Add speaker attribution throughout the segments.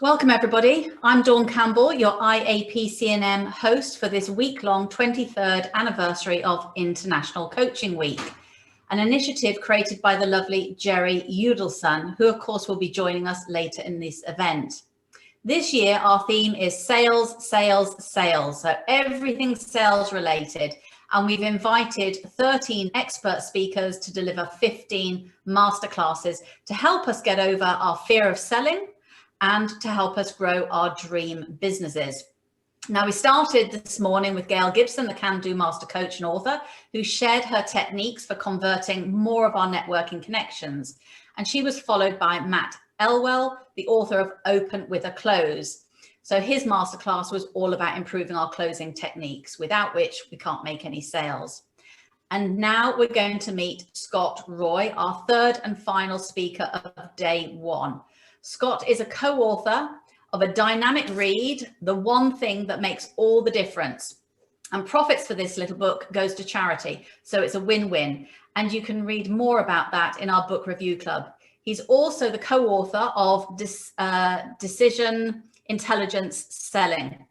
Speaker 1: Welcome everybody. I'm Dawn Campbell, your IAPC&M host for this week-long 23rd anniversary of International Coaching Week, an initiative created by the lovely Jerry Udelson, who of course will be joining us later in this event. This year our theme is sales, sales, sales, so everything sales related, and we've invited 13 expert speakers to deliver 15 masterclasses to help us get over our fear of selling and to help us grow our dream businesses. Now, we started this morning with Gail Gibson, the Can-Do Master Coach and author, who shared her techniques for converting more of our networking connections. And she was followed by Matt Elwell, the author of Open with a Close. So his masterclass was all about improving our closing techniques, without which we can't make any sales. And now we're going to meet Scott Roy, our third and final speaker of day one. Scott is a co-author of a dynamic read, The One Thing That Makes All the Difference. And profits for this little book goes to charity. So it's a win-win. And you can read more about that in our book review club. He's also the co-author of Decision Intelligence Selling,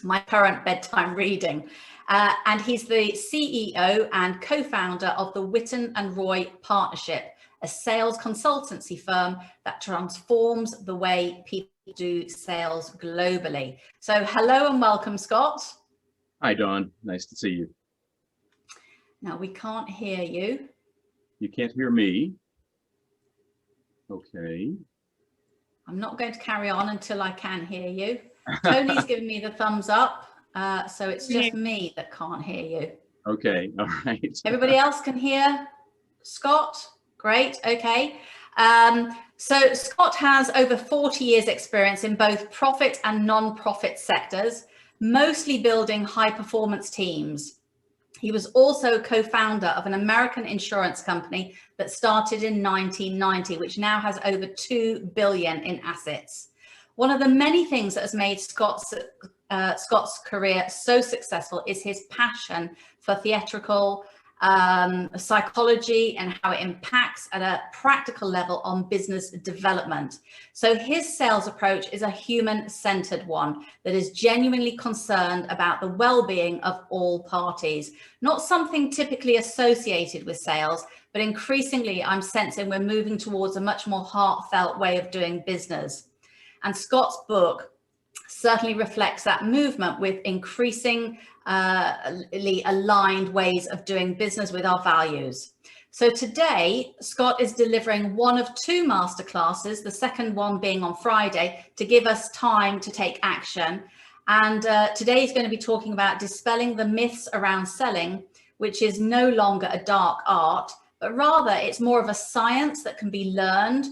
Speaker 1: my current bedtime reading. And he's the CEO and co-founder of the Witten and Roy Partnership, a sales consultancy firm that transforms the way people do sales globally. So hello and welcome, Scott.
Speaker 2: Hi, Dawn. Nice to see you.
Speaker 1: Now, we can't hear you.
Speaker 2: You can't hear me. Okay.
Speaker 1: I'm not going to carry on until I can hear you. Tony's giving me the thumbs up, so it's just me that can't hear you.
Speaker 2: Okay, all right.
Speaker 1: Everybody else can hear Scott? Great, okay. So Scott has over 40 years experience in both profit and non-profit sectors, mostly building high performance teams. He was also co-founder of an American insurance company that started in 1990, which now has over 2 billion in assets. One of the many things that has made Scott's career so successful is his passion for theatrical psychology and how it impacts at a practical level on business development. So his sales approach is a human-centered one that is genuinely concerned about the well-being of all parties, not something typically associated with sales, but increasingly I'm sensing we're moving towards a much more heartfelt way of doing business. And Scott's book certainly reflects that movement with increasingly aligned ways of doing business with our values. So today, Scott is delivering one of two masterclasses, the second one being on Friday, to give us time to take action. And today he's going to be talking about dispelling the myths around selling, which is no longer a dark art, but rather it's more of a science that can be learned,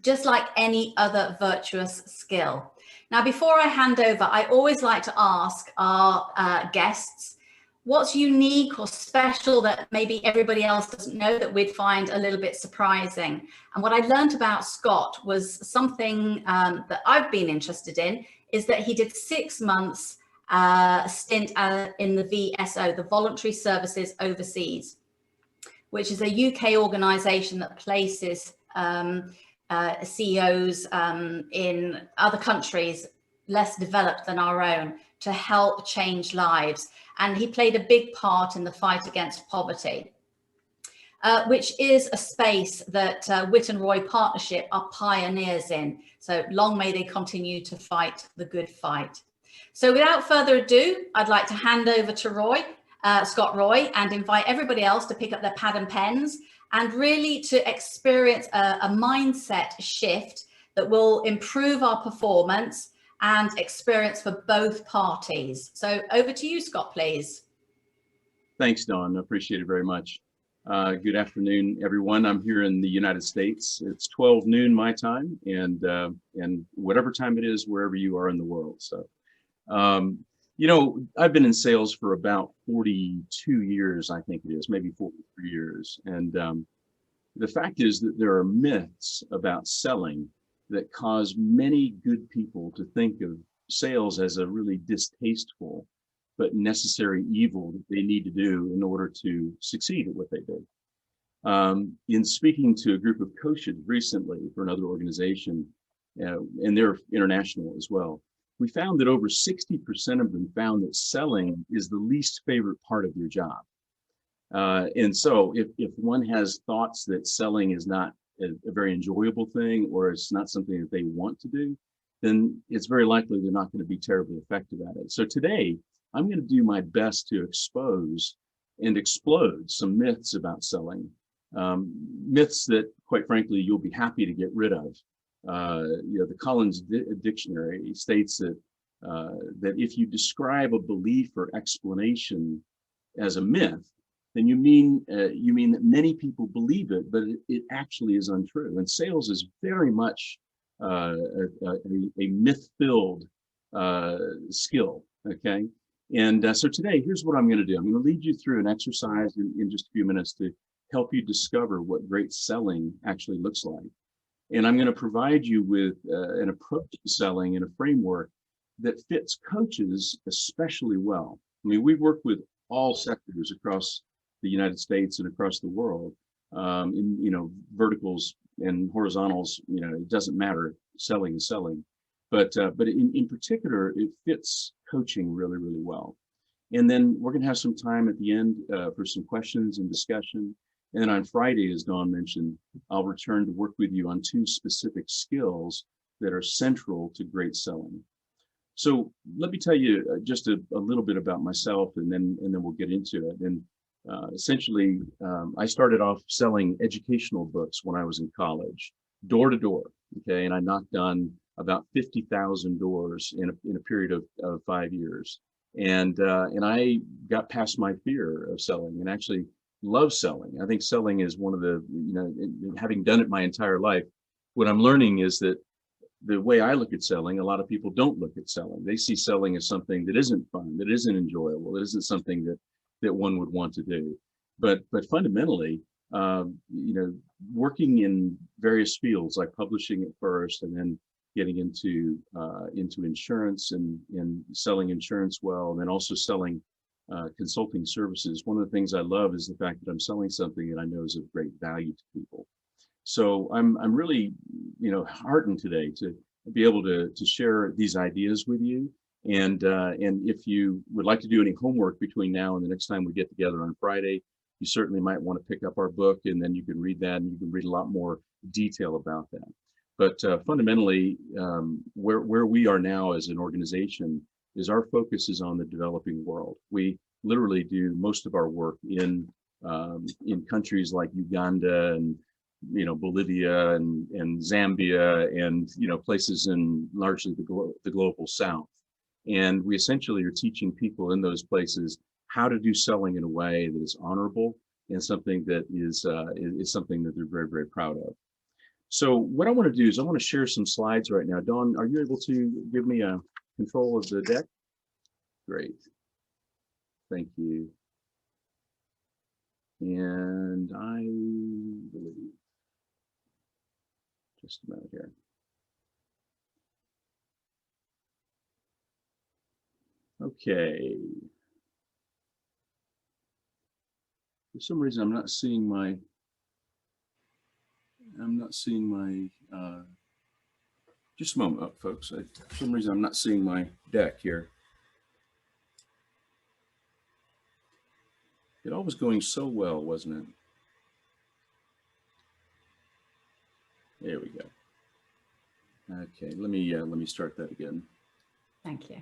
Speaker 1: just like any other virtuous skill. Now, before I hand over, I always like to ask our guests, what's unique or special that maybe everybody else doesn't know that we'd find a little bit surprising? And what I learned about Scott was something that I've been interested in, is that he did 6 months stint in the VSO, the Voluntary Services Overseas, which is a UK organization that places CEOs in other countries less developed than our own to help change lives. And he played a big part in the fight against poverty, which is a space that Witten and Roy Partnership are pioneers in. So long may they continue to fight the good fight. So without further ado, I'd like to hand over to Scott Roy, and invite everybody else to pick up their pad and pens and really to experience a mindset shift that will improve our performance and experience for both parties. So over to you, Scott, please.
Speaker 2: Thanks, Dawn. I appreciate it very much. Good afternoon, everyone. I'm here in the United States. It's 12 noon my time, and whatever time it is, wherever you are in the world. So, you know, I've been in sales for about 42 years, I think it is, maybe 43 years. And the fact is that there are myths about selling that cause many good people to think of sales as a really distasteful but necessary evil that they need to do in order to succeed at what they do. In speaking to a group of coaches recently for another organization, and they're international as well. We found that over 60% of them found that selling is the least favorite part of their job. And so if one has thoughts that selling is not a very enjoyable thing, or it's not something that they want to do, then it's very likely they're not going to be terribly effective at it. So today, I'm going to do my best to expose and explode some myths about selling. Myths that, quite frankly, you'll be happy to get rid of. The Collins Dictionary states that that if you describe a belief or explanation as a myth, then you mean that many people believe it, but it actually is untrue. And sales is very much a myth-filled skill. Okay, and so today, here's what I'm going to do. I'm going to lead you through an exercise in just a few minutes to help you discover what great selling actually looks like. And I'm going to provide you with an approach to selling and a framework that fits coaches especially well. I mean, we work with all sectors across the United States and across the world, in verticals and horizontals. It doesn't matter. Selling is selling, but in particular, it fits coaching really, really well. And then we're going to have some time at the end for some questions and discussion. And then on Friday, as Dawn mentioned, I'll return to work with you on 2 specific skills that are central to great selling. So let me tell you just a little bit about myself, and then we'll get into it. And essentially, I started off selling educational books when I was in college, door to door. Okay, and I knocked on about 50,000 doors in a period of 5 years, and I got past my fear of selling and actually love selling. I think selling is one of the, having done it my entire life, what I'm learning is that the way I look at selling, a lot of people don't look at selling. They see selling as something that isn't fun, that isn't enjoyable, that isn't something that one would want to do. But fundamentally, working in various fields like publishing at first, and then getting into insurance and selling insurance well, and then also selling consulting services. One of the things I love is the fact that I'm selling something that I know is of great value to people. So I'm really, heartened today to be able to share these ideas with you. And if you would like to do any homework between now and the next time we get together on Friday, you certainly might want to pick up our book, and then you can read that, and you can read a lot more detail about that. But fundamentally, where we are now as an organization is our focus is on the developing world. We literally do most of our work in countries like Uganda and Bolivia and Zambia and places in largely the global south. And we essentially are teaching people in those places how to do selling in a way that is honorable and something that is something that they're very, very proud of. So what I want to do is I want to share some slides right now. Dawn, are you able to give me a control of the deck? Great. Thank you. And I believe, just a minute here. Okay. For some reason, I'm not seeing my, just a moment, folks. For some reason, I'm not seeing my deck here. It all was going so well, wasn't it? There we go. Okay, let me start that again.
Speaker 1: Thank you.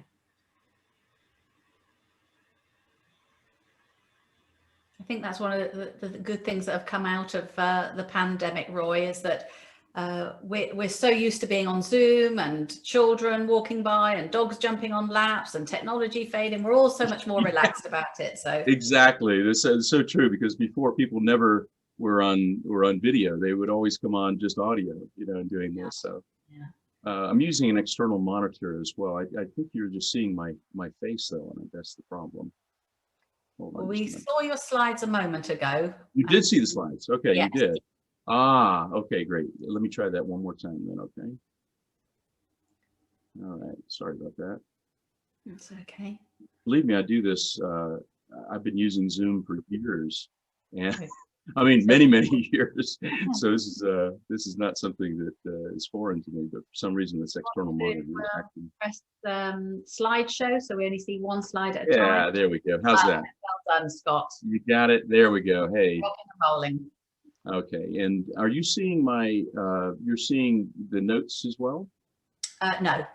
Speaker 1: I think that's one of the good things that have come out of the pandemic, Roy, is that we're so used to being on Zoom and children walking by and dogs jumping on laps and technology fading. We're all so much more relaxed about it. So exactly,
Speaker 2: this is so true, because before people never were on video; they would always come on just audio, and doing this. So I'm using an external monitor as well. I think you're just seeing my face though, and that's the problem.
Speaker 1: Well, we saw your slides a moment ago.
Speaker 2: You did see the slides. Okay,
Speaker 1: yes.
Speaker 2: You did. Ah, okay, great. Let me try that one more time then, okay? All right, sorry about that.
Speaker 1: That's okay.
Speaker 2: Believe me, I do this. I've been using Zoom for years, and I mean, many, many years. So this is not something that is foreign to me, but for some reason this external monitor is acting.
Speaker 1: Press slideshow, so we only see one slide at a
Speaker 2: Yeah,
Speaker 1: time.
Speaker 2: there we go. How's that?
Speaker 1: Well done, Scott.
Speaker 2: You got it. There we go. Hey.
Speaker 1: Rocking and rolling.
Speaker 2: Okay. And are you seeing my, you're seeing the notes as well?
Speaker 1: No.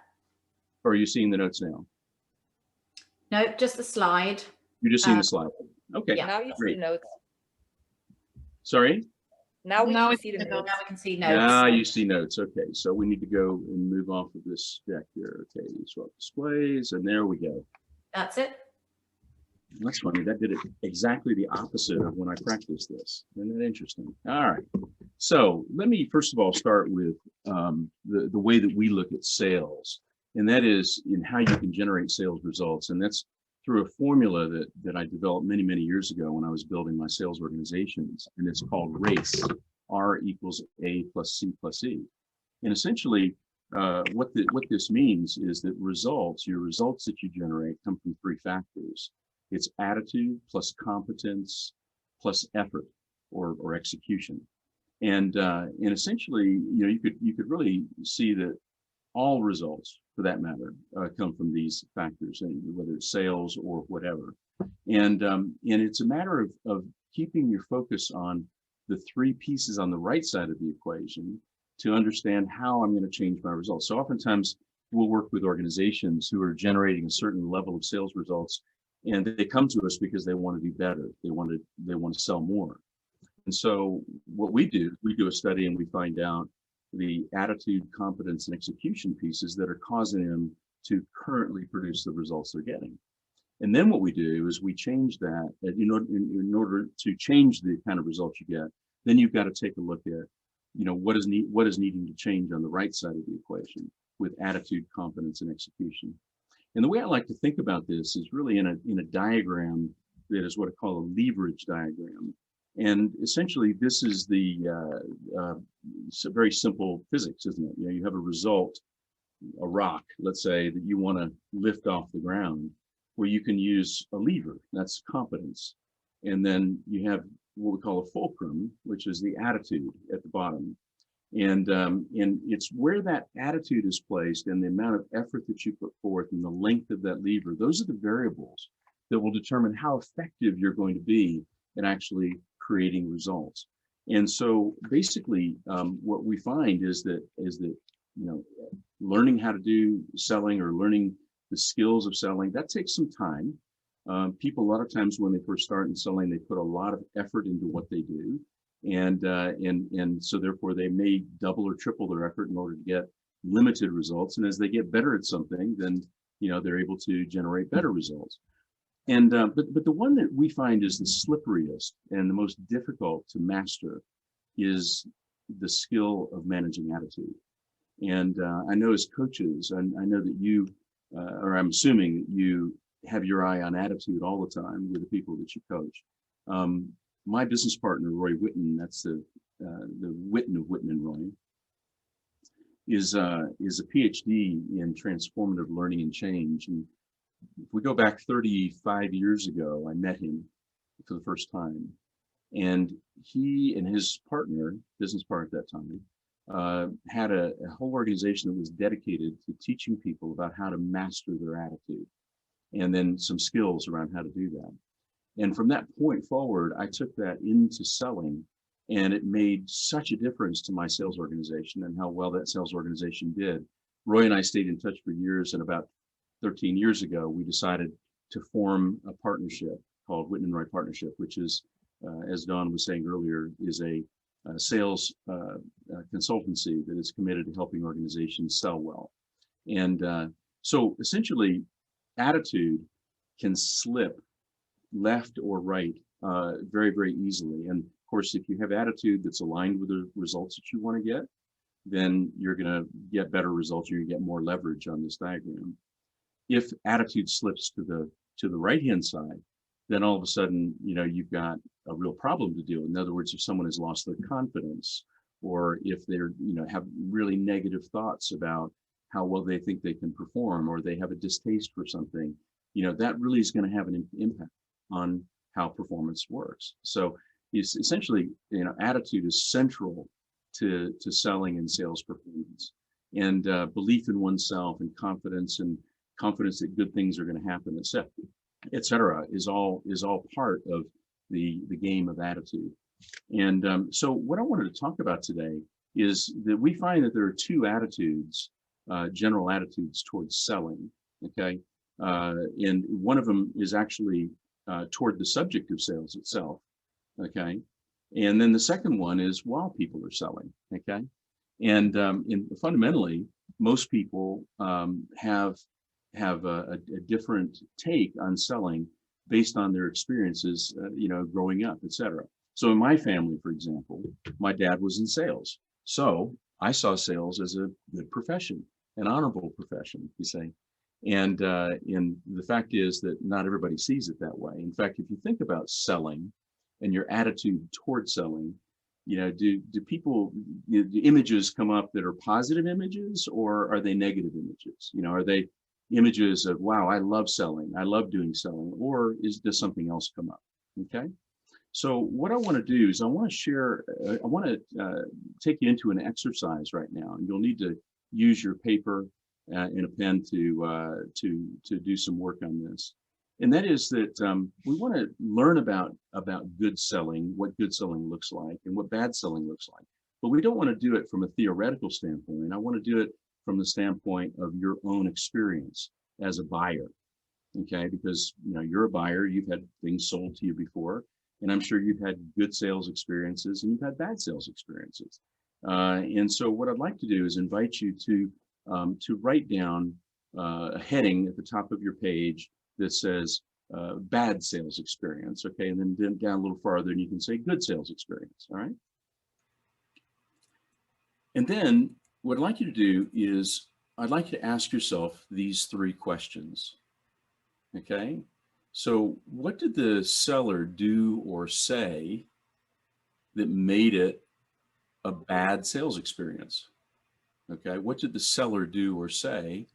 Speaker 2: Or are you seeing the notes now?
Speaker 1: No, just the slide.
Speaker 2: You're just seeing the slide. Okay.
Speaker 1: Yeah.
Speaker 3: Now you see
Speaker 2: Great.
Speaker 3: notes.
Speaker 2: Sorry?
Speaker 3: Now we
Speaker 1: Now
Speaker 3: can
Speaker 1: we
Speaker 3: see the
Speaker 1: can,
Speaker 3: notes.
Speaker 1: now we can see notes.
Speaker 2: Now you see notes. Okay. So we need to go and move off of this deck here. Okay. Swap displays. And there we go.
Speaker 1: That's it.
Speaker 2: That's funny. That did it exactly the opposite of when I practiced this. Isn't that interesting? All right. So let me first of all start with the way that we look at sales, and that is in how you can generate sales results. And that's through a formula that I developed many, many years ago when I was building my sales organizations. And it's called RACE, R equals A plus C plus E. And essentially, what this means is that your results that you generate come from three factors. It's attitude plus competence plus effort or execution. And essentially, you could really see that all results, for that matter, come from these factors, and whether it's sales or whatever. And it's a matter of keeping your focus on the three pieces on the right side of the equation to understand how I'm going to change my results. So oftentimes we'll work with organizations who are generating a certain level of sales results, and they come to us because they want to do better. They want to sell more. And so what we do a study and we find out the attitude, competence, and execution pieces that are causing them to currently produce the results they're getting. And then what we do is we change that. In order to change the kind of results you get, then you've got to take a look at, what is needing to change on the right side of the equation with attitude, competence, and execution. And the way I like to think about this is really in a diagram that is what I call a leverage diagram. And essentially, this is it's a very simple physics, isn't it? You have a result, a rock, let's say, that you want to lift off the ground, where you can use a lever. That's competence. And then you have what we call a fulcrum, which is the attitude at the bottom. And it's where that attitude is placed and the amount of effort that you put forth and the length of that lever. Those are the variables that will determine how effective you're going to be in actually creating results. And so basically what we find is that learning how to do selling or learning the skills of selling, that takes some time. People, a lot of times when they first start in selling, they put a lot of effort into what they do. And so therefore they may double or triple their effort in order to get limited results. And as they get better at something, then, they're able to generate better results. And, but the one that we find is the slipperiest and the most difficult to master is the skill of managing attitude. And I know as coaches, and I know that you, or I'm assuming that you have your eye on attitude all the time with the people that you coach. My business partner, Roy Whitten, that's the Whitten of Whitten and Roy, is a PhD in transformative learning and change. And if we go back 35 years ago, I met him for the first time. And he and his partner, business partner at that time, had a whole organization that was dedicated to teaching people about how to master their attitude, and then some skills around how to do that. And from that point forward, I took that into selling, and it made such a difference to my sales organization and how well that sales organization did. Roy and I stayed in touch for years, and about 13 years ago, we decided to form a partnership called Whitten and Roy Partnership, which is, as Don was saying earlier, is a sales consultancy that is committed to helping organizations sell well. And so essentially, attitude can slip left or right very, very easily. And of course, if you have attitude that's aligned with the results that you want to get, then you're going to get better results. You're going to get more leverage on this diagram. If attitude slips to the right-hand side, then all of a sudden, you've got a real problem to deal with. In other words, if someone has lost their confidence, or if they're, have really negative thoughts about how well they think they can perform, or they have a distaste for something, that really is going to have an impact on how performance works. So is essentially, attitude is central to selling and sales performance. And belief in oneself and confidence that good things are going to happen, et cetera, is all part of the game of attitude. And so what I wanted to talk about today is that we find that there are two attitudes, general attitudes towards selling. Okay. And one of them is actually toward the subject of sales itself. Okay. And then the second one is while people are selling. Okay. And fundamentally, most people have a different take on selling based on their experiences, growing up, et cetera. So in my family, for example, my dad was in sales. So I saw sales as a good profession, an honorable profession, you say. And the fact is that not everybody sees it that way. In fact, if you think about selling and your attitude towards selling, do people, do images come up that are positive images, or are they negative images? Are they images of, wow, I love selling, I love doing selling, or does something else come up? Okay. So what I want to do is I want to take you into an exercise right now, and you'll need to use your paper and a pen to do some work on this. And that is that we want to learn about good selling, what good selling looks like, and what bad selling looks like. But we don't want to do it from a theoretical standpoint. I want to do it from the standpoint of your own experience as a buyer. Okay, because you're a buyer, you've had things sold to you before, and I'm sure you've had good sales experiences and you've had bad sales experiences. And so what I'd like to do is invite you to write down a heading at the top of your page that says bad sales experience. Okay, and then down a little farther, and you can say good sales experience. All right. And then what I'd like you to do is I'd like you to ask yourself these three questions. Okay, so what did the seller do or say that made it a bad sales experience? Okay, what did the seller do or say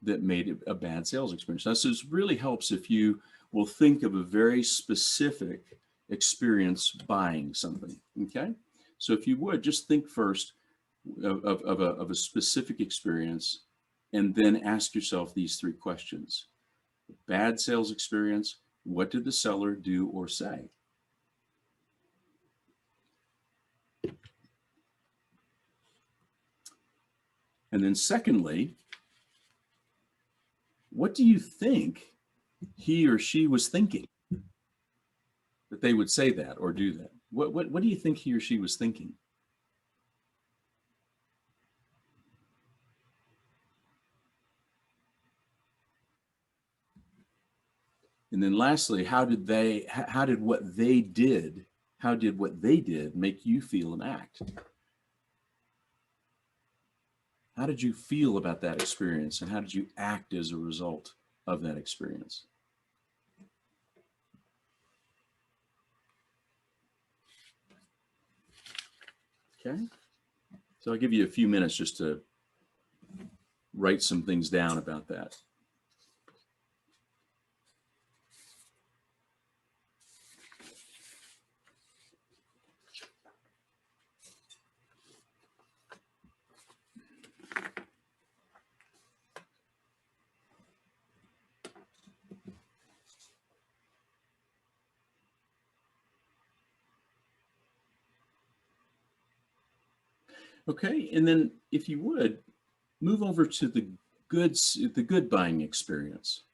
Speaker 2: that made it a bad sales experience? Now, this really helps if you will think of a very specific experience buying something. Okay, so if you would just think first of a specific experience, and then ask yourself these three questions. Bad sales experience, what did the seller do or say? And then secondly, what do you think he or she was thinking that they would say that or do that? What do you think he or she was thinking? And then lastly, how did what they did make you feel and act? How did you feel about that experience, and how did you act as a result of that experience? Okay, so I'll give you a few minutes just to write some things down about that. Okay, and then if you would, move over to the good buying experience.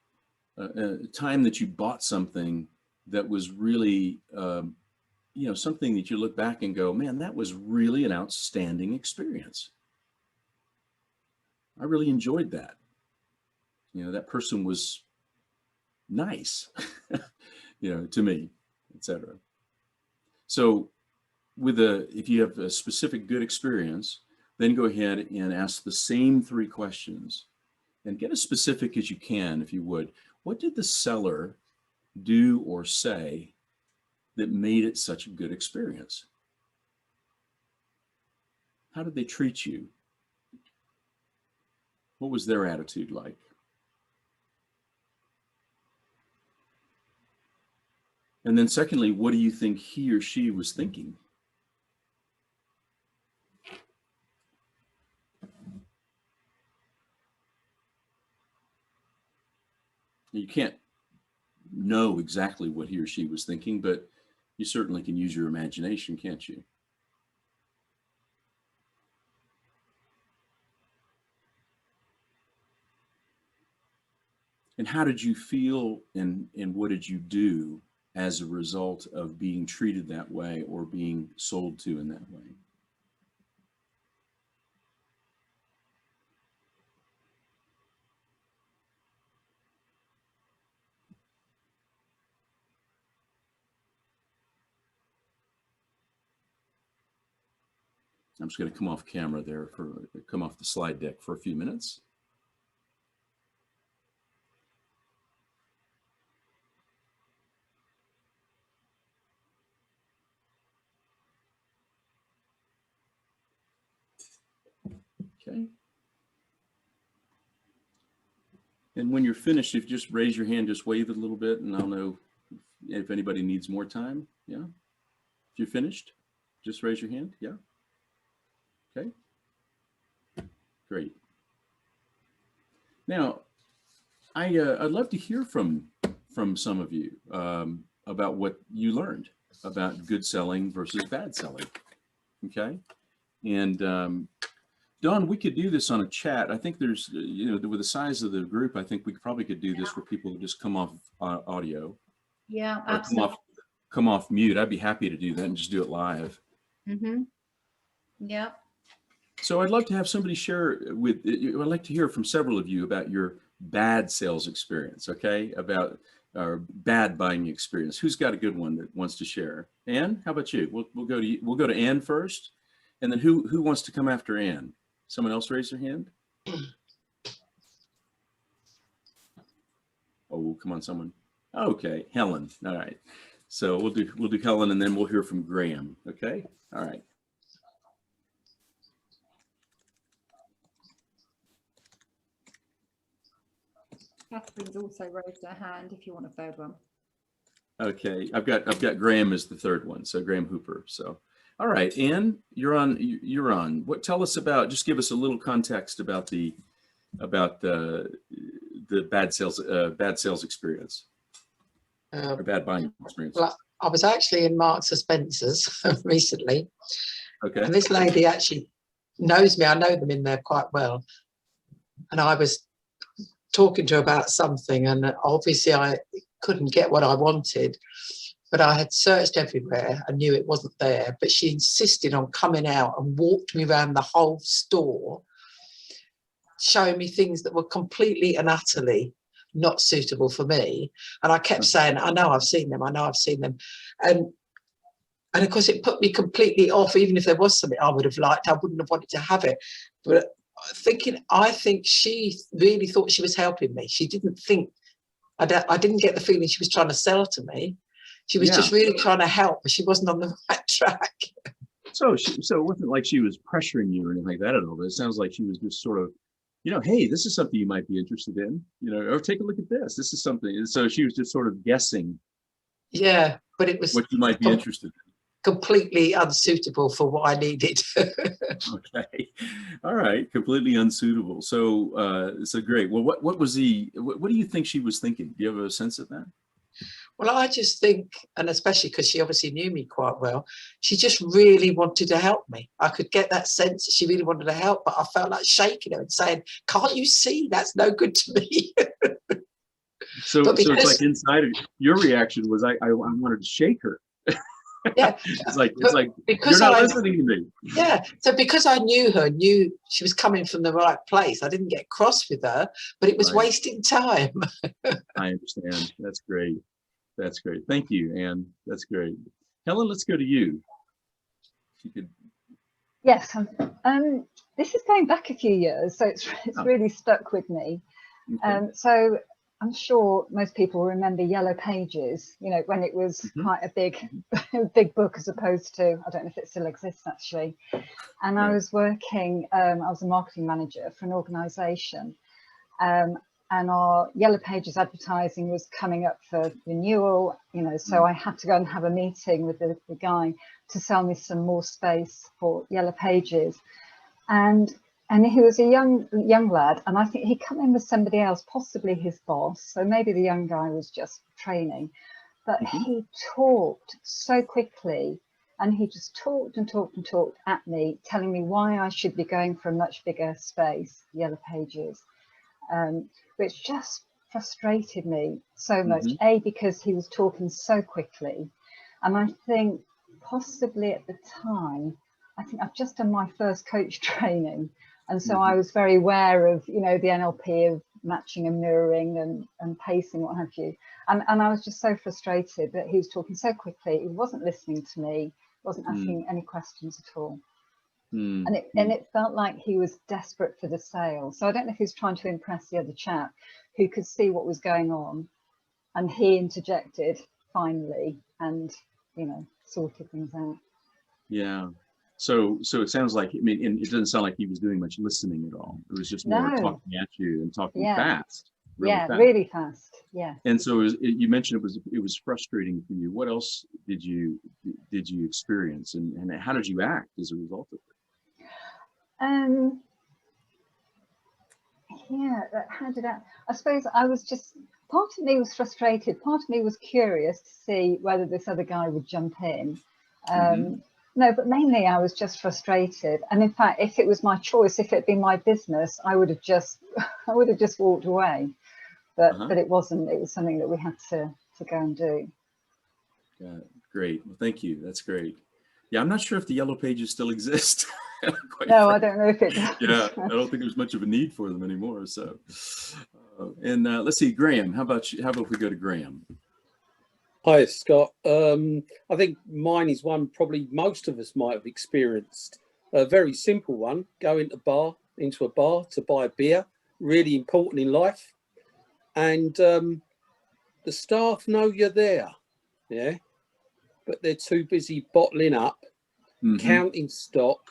Speaker 2: A time that you bought something that was really, something that you look back and go, man, that was really an outstanding experience. I really enjoyed that. That person was nice, to me, etc. So if you have a specific good experience, then go ahead and ask the same three questions and get as specific as you can, if you would. What did the seller do or say that made it such a good experience? How did they treat you? What was their attitude like? And then secondly, what do you think he or she was thinking? You can't know exactly what he or she was thinking, but you certainly can use your imagination, can't you? And how did you feel, and what did you do as a result of being treated that way or being sold to in that way? I'm just going to come off camera there come off the slide deck for a few minutes. Okay. And when you're finished, if you just raise your hand, just wave it a little bit, and I'll know if anybody needs more time. Yeah. If you're finished, just raise your hand. Yeah. Okay. Great. Now, I'd love to hear from some of you about what you learned about good selling versus bad selling. Okay. And Dawn, we could do this on a chat. I think there's, with the size of the group, I think we probably could do this where people just come off audio.
Speaker 1: Yeah, absolutely.
Speaker 2: Come off mute. I'd be happy to do that and just do it live.
Speaker 1: Mm-hmm. Yeah.
Speaker 2: So I'd love to have somebody share I'd like to hear from several of you about your bad sales experience, okay? About our bad buying experience. Who's got a good one that wants to share? Ann, how about you? We'll go to you. We'll go to Ann first, and then who wants to come after Ann? Someone else raise their hand? Oh, come on, someone. Okay, Helen. All right. So we'll do Helen, and then we'll hear from Graham. Okay. All right.
Speaker 3: Catherine's also raised her hand if you want a third one.
Speaker 2: Okay, I've got Graham as the third one, so Graham Hooper. So, all right, Ann, you're on. You're on. What? Tell us about. Just give us a little context about the bad sales experience or bad buying experience.
Speaker 4: Well, I was actually in Marks and Spencer's recently.
Speaker 2: Okay.
Speaker 4: And this lady actually knows me. I know them in there quite well. And I was talking to her about something, and obviously I couldn't get what I wanted, but I had searched everywhere. I knew it wasn't there, but she insisted on coming out and walked me around the whole store, showing me things that were completely and utterly not suitable for me. And I kept saying, I know I've seen them. I know I've seen them. And of course it put me completely off. Even if there was something I would have liked, I wouldn't have wanted to have it. But I think she really thought she was helping me. She didn't think, I didn't get the feeling she was trying to sell to me. She was just really trying to help, but she wasn't on the right track.
Speaker 2: So it wasn't like she was pressuring you or anything like that at all. But it sounds like she was just sort of, hey, this is something you might be interested in, or take a look at this. This is something. And so she was just sort of guessing.
Speaker 4: Yeah, but it was
Speaker 2: what you might be interested in.
Speaker 4: Completely unsuitable for what I needed.
Speaker 2: Okay, all right, completely unsuitable. So great. Well, what do you think she was thinking? Do you have a sense of that?
Speaker 4: Well, I just think, and especially because she obviously knew me quite well, she just really wanted to help me. I could get that sense that she really wanted to help, but I felt like shaking her and saying, "Can't you see that's no good to me?"
Speaker 2: So it's like inside of your reaction was I wanted to shake her.
Speaker 4: Yeah,
Speaker 2: it's like
Speaker 4: because
Speaker 2: you're not listening to me.
Speaker 4: Yeah, so because I knew she was coming from the right place, I didn't get cross with her, but it was wasting time.
Speaker 2: I understand. That's great. That's great. Thank you, Ann. That's great. Helen, let's go to you. If you could.
Speaker 3: Yes, this is going back a few years, so it's really stuck with me.
Speaker 2: Okay.
Speaker 3: So I'm sure most people remember Yellow Pages, when it was quite a big book, as opposed to, I don't know if it still exists actually. And I was working, I was a marketing manager for an organisation. and our Yellow Pages advertising was coming up for renewal, you know, so I had to go and have a meeting with the guy to sell me some more space for Yellow Pages. And he was a young lad, and I think he come in with somebody else, possibly his boss, so maybe the young guy was just training, but he talked so quickly, and he just talked and talked and talked at me, telling me why I should be going for a much bigger space, Yellow Pages, which just frustrated me so much. A, because he was talking so quickly, and I think possibly at the time, I think I've just done my first coach training, and so I was very aware of, you know, the NLP of matching and mirroring and pacing, what have you, and I was just so frustrated that he was talking so quickly. He wasn't listening to me, wasn't asking any questions at all. And it felt like he was desperate for the sale. So I don't know if he was trying to impress the other chap who could see what was going on, and he interjected finally and, you know, sorted things out.
Speaker 2: Yeah. So it sounds like, I mean, and it doesn't sound like he was doing much listening at all. It was just more talking at you and talking fast. Fast.
Speaker 3: Really fast. Yeah.
Speaker 2: And so you mentioned it was frustrating for you. What else did you experience, and how did you act as a result of it?
Speaker 3: How did I suppose I was just, part of me was frustrated, part of me was curious to see whether this other guy would jump in. No, but mainly I was just frustrated. And in fact, if it was my choice, if it had been my business, I would have just walked away. But it wasn't. It was something that we had to go and do.
Speaker 2: Yeah, great. Well, thank you. That's great. Yeah, I'm not sure if the Yellow Pages still exist.
Speaker 3: No, I don't know if it does.
Speaker 2: Yeah, I don't think there's much of a need for them anymore. So, let's see, Graham. How about you? How about we go to Graham?
Speaker 5: Hi, Scott. I think mine is one probably most of us might have experienced. A very simple one: go into a bar to buy a beer. Really important in life, and the staff know you're there, yeah, but they're too busy bottling up, counting stock,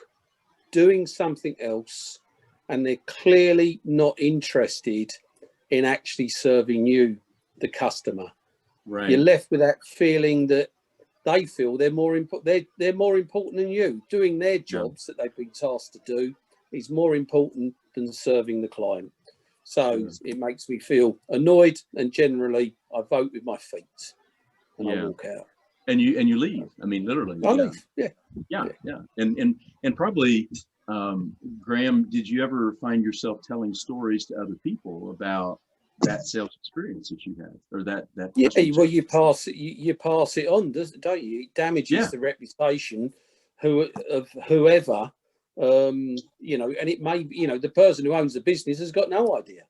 Speaker 5: doing something else, and they're clearly not interested in actually serving you, the customer. Right. You're left with that feeling that they feel they're more important. They're more important than you. Doing their jobs that they've been tasked to do is more important than serving the client. So it makes me feel annoyed, and generally I vote with my feet and I walk out.
Speaker 2: And you leave. I mean, literally.
Speaker 5: I leave. Yeah.
Speaker 2: And probably, Graham, did you ever find yourself telling stories to other people about that sales experience that you had, or that?
Speaker 5: Yeah. Well, you pass it on, don't you? It damages the reputation of whoever. You know, and it may, you know, the person who owns the business has got no idea.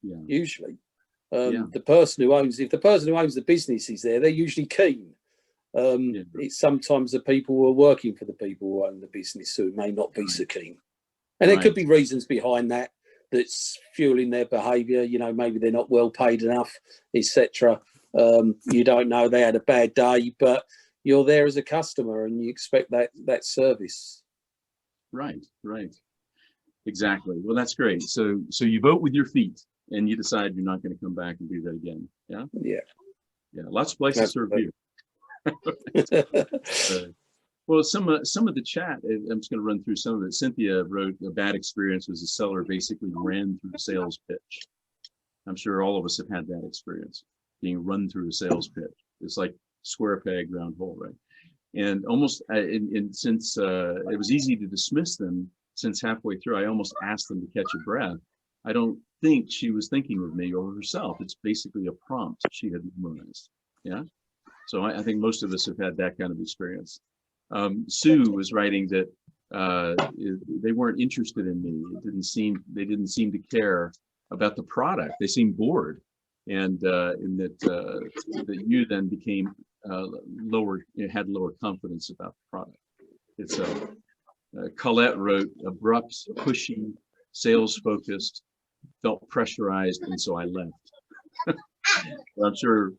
Speaker 5: Yeah. Usually, if the person who owns the business is there, they're usually keen. It's sometimes the people who are working for the people who own the business who may not be so keen, and there could be reasons behind that that's fueling their behaviour. You know, maybe they're not well paid enough, etc. You don't know, they had a bad day, but you're there as a customer and you expect that service.
Speaker 2: Right. Exactly. Well, that's great. So you vote with your feet and you decide you're not going to come back and do that again. Yeah. Lots of places serve beer. Well, some of the chat, I'm just going to run through some of it. Cynthia wrote, a bad experience was a seller basically ran through a sales pitch. I'm sure all of us have had that experience, being run through a sales pitch. It's like square peg, round hole, right? And almost, since it was easy to dismiss them, since halfway through, I almost asked them to catch a breath. I don't think she was thinking of me or herself. It's basically a prompt she had memorized. Yeah. So I think most of us have had that kind of experience. Sue was writing that they weren't interested in me. They didn't seem to care about the product. They seemed bored, and that you then became had lower confidence about the product. It's Colette wrote, abrupt, pushy, sales focused, felt pressurized, and so I left. I'm sure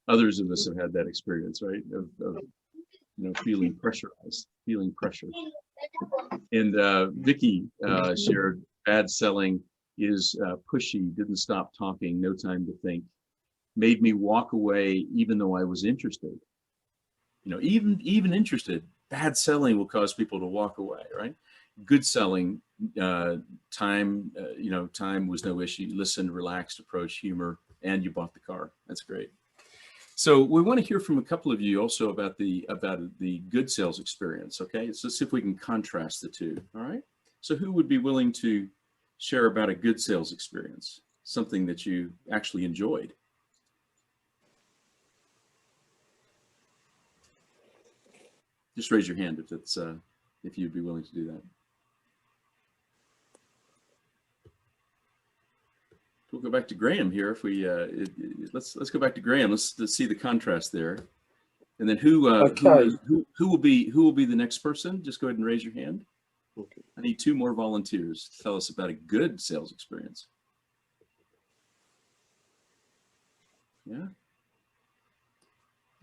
Speaker 2: others of us have had that experience, right? Of feeling pressurized, feeling pressure. And Vicky shared bad selling, is pushy, didn't stop talking, no time to think, made me walk away even though I was interested. You know, even interested, bad selling will cause people to walk away, right? Good selling, time was no issue. Listened, relaxed approach, humor, and you bought the car. That's great. So we want to hear from a couple of you also about the good sales experience. Okay, so let's see if we can contrast the two. All right. So who would be willing to share about a good sales experience, something that you actually enjoyed? Just raise your hand if it's if you'd be willing to do that. We'll go back to Graham here. If we let's go back to Graham. Let's see the contrast there. And then who will be the next person? Just go ahead and raise your hand. Okay. I need 2 more volunteers to tell us about a good sales experience. Yeah.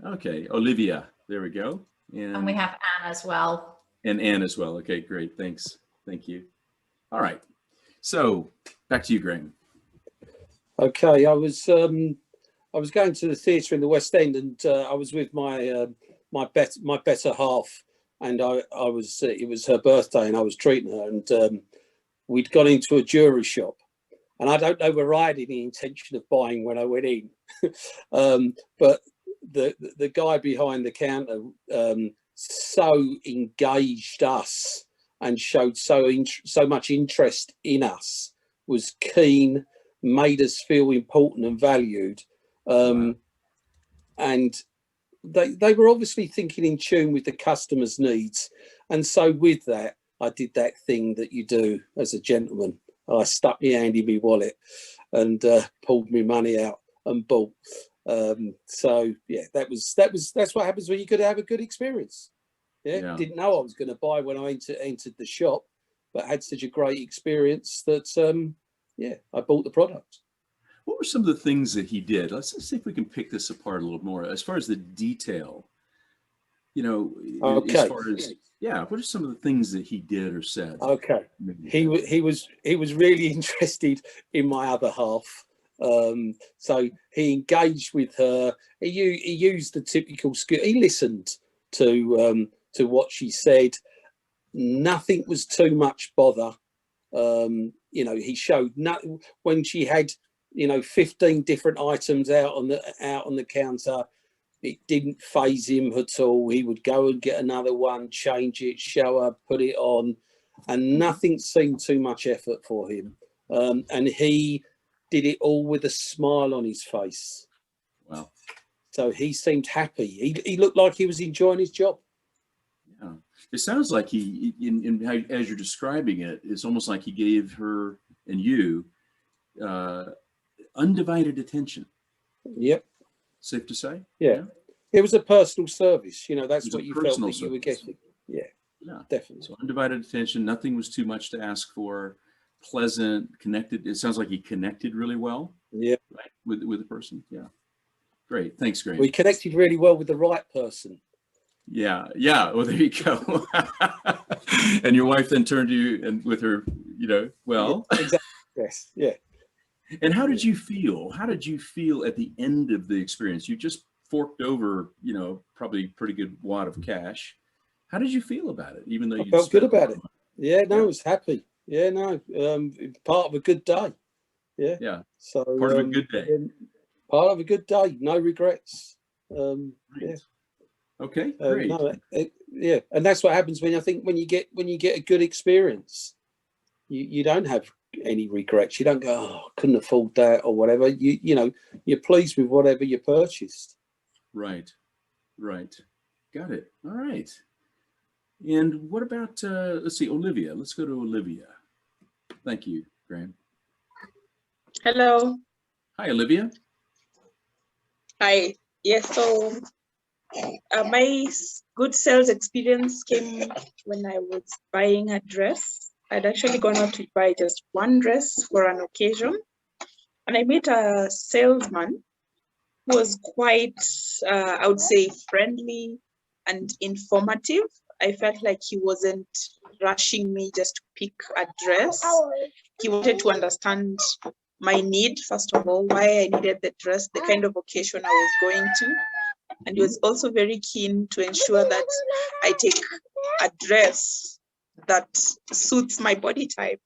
Speaker 2: Okay, Olivia. There we go.
Speaker 1: And we have Anne as well.
Speaker 2: And Anne as well. Okay, great. Thanks. Thank you. All right. So back to you, Graham.
Speaker 5: Okay, I was going to the theatre in the West End, and I was with my better half, and it was her birthday, and I was treating her, and we'd gone into a jewellery shop, and I don't know whether I had any intention of buying when I went in, but the guy behind the counter so engaged us and showed so much interest in us, was keen, made us feel important and valued, and they were obviously thinking in tune with the customer's needs. And so with that, I did that thing that you do as a gentleman. I stuck my hand in my wallet and pulled my money out and bought. So yeah, that's what happens when you could have a good experience. Yeah. Didn't know I was going to buy when I entered the shop, but had such a great experience that yeah, I bought the product.
Speaker 2: What were some of the things that he did? Let's see if we can pick this apart a little more. As far as the detail, you know,
Speaker 5: okay.
Speaker 2: As far as, yeah, what are some of the things that he did or said?
Speaker 5: Okay, he was really interested in my other half. So he engaged with her. He used the typical skill. He listened to what she said. Nothing was too much bother. You know, he showed when she had, you know, 15 different items out on the counter. It didn't faze him at all. He would go and get another one, change it, show her, put it on, and nothing seemed too much effort for him. And he did it all with a smile on his face.
Speaker 2: Wow. So
Speaker 5: he seemed happy. He looked like he was enjoying his job.
Speaker 2: Yeah. It sounds like he, as you're describing it, it's almost like he gave her and you undivided attention.
Speaker 5: Yep.
Speaker 2: Safe to say?
Speaker 5: Yeah. It was a personal service. You know, that's what you felt that you were getting. Yeah.
Speaker 2: Yeah.
Speaker 5: Definitely.
Speaker 2: So undivided attention, nothing was too much to ask for, pleasant, connected. It sounds like he connected really well.
Speaker 5: Yeah.
Speaker 2: Right, with the person. Yeah. Great. Thanks, Graham.
Speaker 5: We connected really well with the right person.
Speaker 2: Yeah. Yeah. Well, there you go. And your wife then turned to you and with her, you know, well.
Speaker 5: Yeah, exactly. Yes. Yeah.
Speaker 2: And how did you feel? How did you feel at the end of the experience? You just forked over, you know, probably a pretty good wad of cash. How did you feel about it? Even though you
Speaker 5: felt good about it. Yeah, no, I was happy. Yeah, no, part of a good day. Yeah.
Speaker 2: Yeah.
Speaker 5: So
Speaker 2: part of a good day.
Speaker 5: Part of a good day. No regrets.
Speaker 2: Right.
Speaker 5: Yeah.
Speaker 2: Okay. Great.
Speaker 5: No, yeah, and that's what happens when you get a good experience. You don't have any regrets. You don't go, oh, couldn't afford that or whatever. You know, you're pleased with whatever you purchased.
Speaker 2: Right. Right. Got it. All right. And what about, let's see, Olivia. Let's go to Olivia. Thank you, Graham.
Speaker 6: Hello.
Speaker 2: Hi, Olivia.
Speaker 6: Hi. Yes, so my good sales experience came when I was buying a dress. I'd actually gone out to buy just one dress for an occasion. And I met a salesman who was quite, I would say, friendly and informative. I felt like he wasn't rushing me just to pick a dress. he wanted to understand my need, first of all, why I needed the dress, the kind of occasion I was going to. And he was also very keen to ensure that I take a dress that suits my body type.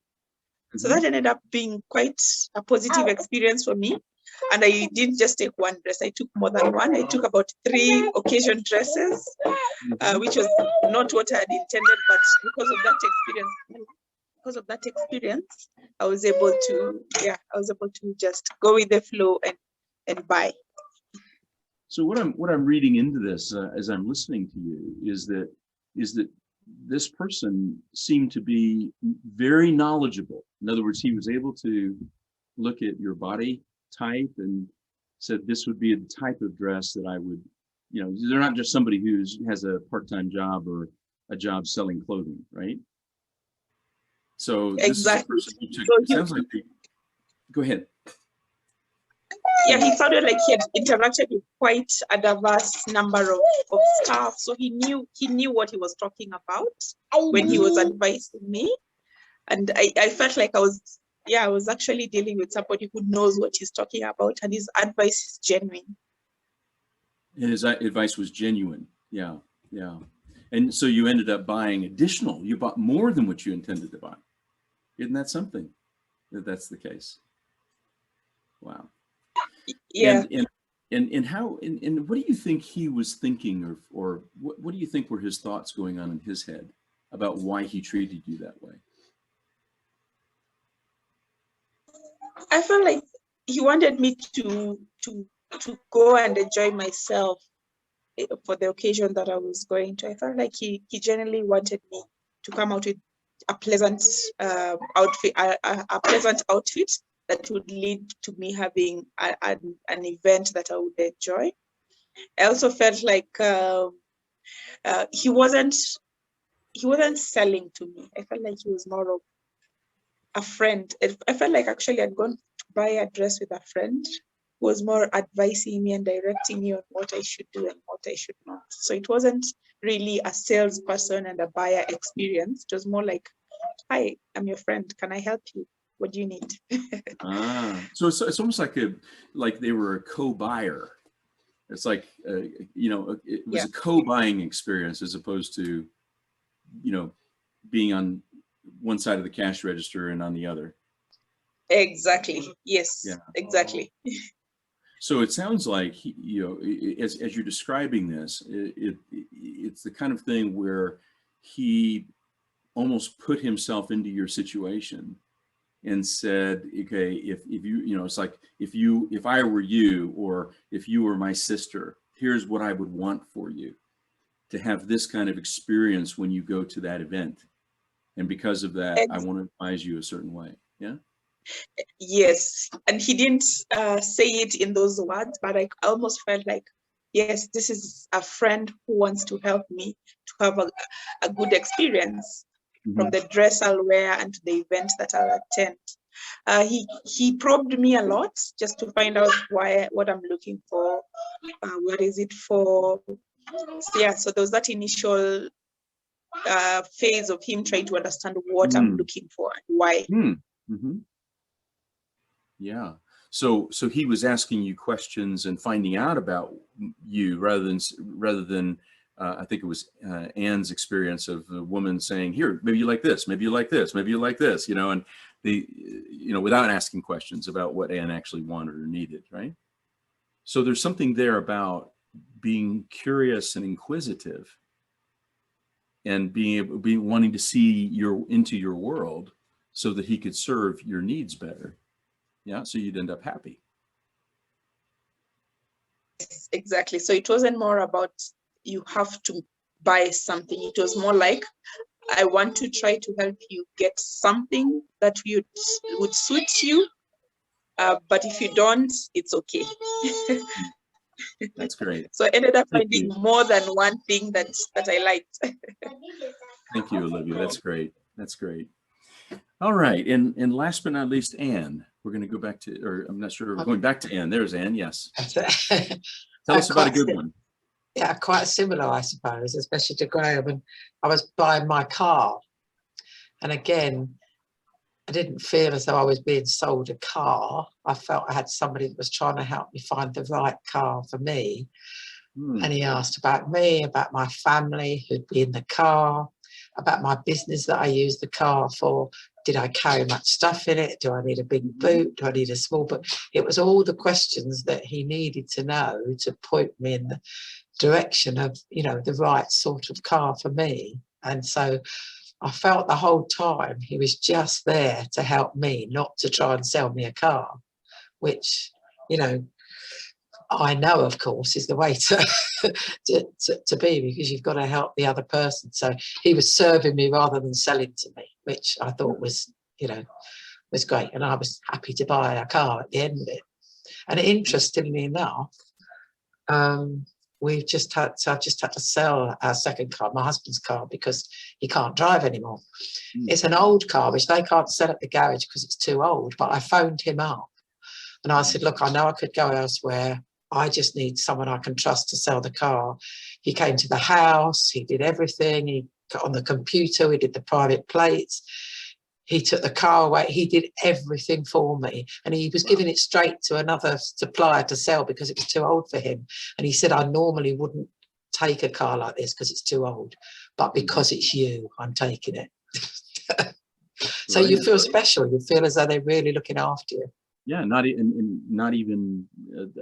Speaker 6: So that ended up being quite a positive experience for me. And I didn't just take one dress, I took more than one. I took about 3 occasion dresses, which was not what I had intended, but because of that experience, I was able to just go with the flow and buy.
Speaker 2: So what I'm reading into this as I'm listening to you is that this person seemed to be very knowledgeable. In other words, he was able to look at your body type and said this would be the type of dress that I would, they're not just somebody who has a part-time job or a job selling clothing, right? So this is a person who took, it sounds like go ahead.
Speaker 6: Yeah, he sounded like he had interacted with quite a diverse number of staff. So he knew what he was talking about when he was advising me. And I felt like I was actually dealing with somebody who knows what he's talking about, and his advice is genuine.
Speaker 2: And his advice was genuine. Yeah. And so you ended up buying additional, you bought more than what you intended to buy. Isn't that something that's the case? Wow.
Speaker 6: Yeah.
Speaker 2: And how, and what do you think he was thinking, or what do you think were his thoughts going on in his head about why he treated you that way?
Speaker 6: I felt like he wanted me to go and enjoy myself for the occasion that I was going to. I felt like he genuinely wanted me to come out with a pleasant outfit, a pleasant outfit that would lead to me having an event that I would enjoy. I also felt like he wasn't selling to me. I felt like he was more of a friend. I felt like actually I'd gone to buy a dress with a friend who was more advising me and directing me on what I should do and what I should not. So it wasn't really a salesperson and a buyer experience. It was more like, hi, I'm your friend. Can I help you? What do you need?
Speaker 2: So it's almost like they were a co-buyer. It's like, it was a co-buying experience as opposed to, being on one side of the cash register and on the other.
Speaker 6: Exactly. Yes,
Speaker 2: yeah.
Speaker 6: Exactly.
Speaker 2: So it sounds like, as you're describing this, it's the kind of thing where he almost put himself into your situation and said, okay, if you, it's like, if I were you, or if you were my sister, here's what I would want for you to have this kind of experience when you go to that event. And because of that, I want to advise you a certain way. Yeah.
Speaker 6: Yes. And he didn't say it in those words, but I almost felt like, yes, this is a friend who wants to help me to have a good experience from the dress I'll wear and to the event that I'll attend. He probed me a lot just to find out what I'm looking for, what is it for. So, yeah, so there was that initial phase of him trying to understand what I'm looking for and why.
Speaker 2: Yeah. So he was asking you questions and finding out about you rather than I think it was Anne's experience of the woman saying, here, maybe you like this, maybe you like this, maybe you like this, and without asking questions about what Anne actually wanted or needed, right? So there's something there about being curious and inquisitive and wanting to see into your world so that he could serve your needs better. Yeah, so you'd end up happy.
Speaker 6: Exactly. So it wasn't more about you have to buy something. It was more like, I want to try to help you get something that would suit you. But if you don't, it's okay.
Speaker 2: That's great.
Speaker 6: So I ended up finding more than one thing that I liked.
Speaker 2: Thank you, Olivia. That's great. That's great. All right. And last but not least, Anne. We're going to go back to, or I'm not sure, we're going back to Anne. There's Anne, yes. Tell us about a good one.
Speaker 4: Yeah, quite similar, I suppose, especially to Graham. And I was buying my car. And again, I didn't feel as though I was being sold a car. I felt I had somebody that was trying to help me find the right car for me. And he asked about me, about my family who'd be in the car, about my business that I use the car for. Did I carry much stuff in it? Do I need a big boot? Do I need a small boot? It was all the questions that he needed to know to point me in the direction of, you know, the right sort of car for me. And so I felt the whole time he was just there to help me, not to try and sell me a car, which, you know, I know, of course, is the way to be, because you've got to help the other person. So he was serving me rather than selling to me, which I thought was, you know, was great. And I was happy to buy a car at the end of it. And interestingly enough, I've just had to sell our second car, my husband's car, because he can't drive anymore. It's an old car, which they can't sell at the garage because it's too old. But I phoned him up and I said, look, I know I could go elsewhere. I just need someone I can trust to sell the car. He came to the house, he did everything. He got on the computer, he did the private plates. He took the car away. He did everything for me. And he was giving it straight to another supplier to sell because it was too old for him. And he said, I normally wouldn't take a car like this because it's too old. But because it's you, I'm taking it. So you feel special. You feel as though they're really looking after you.
Speaker 2: Yeah, not even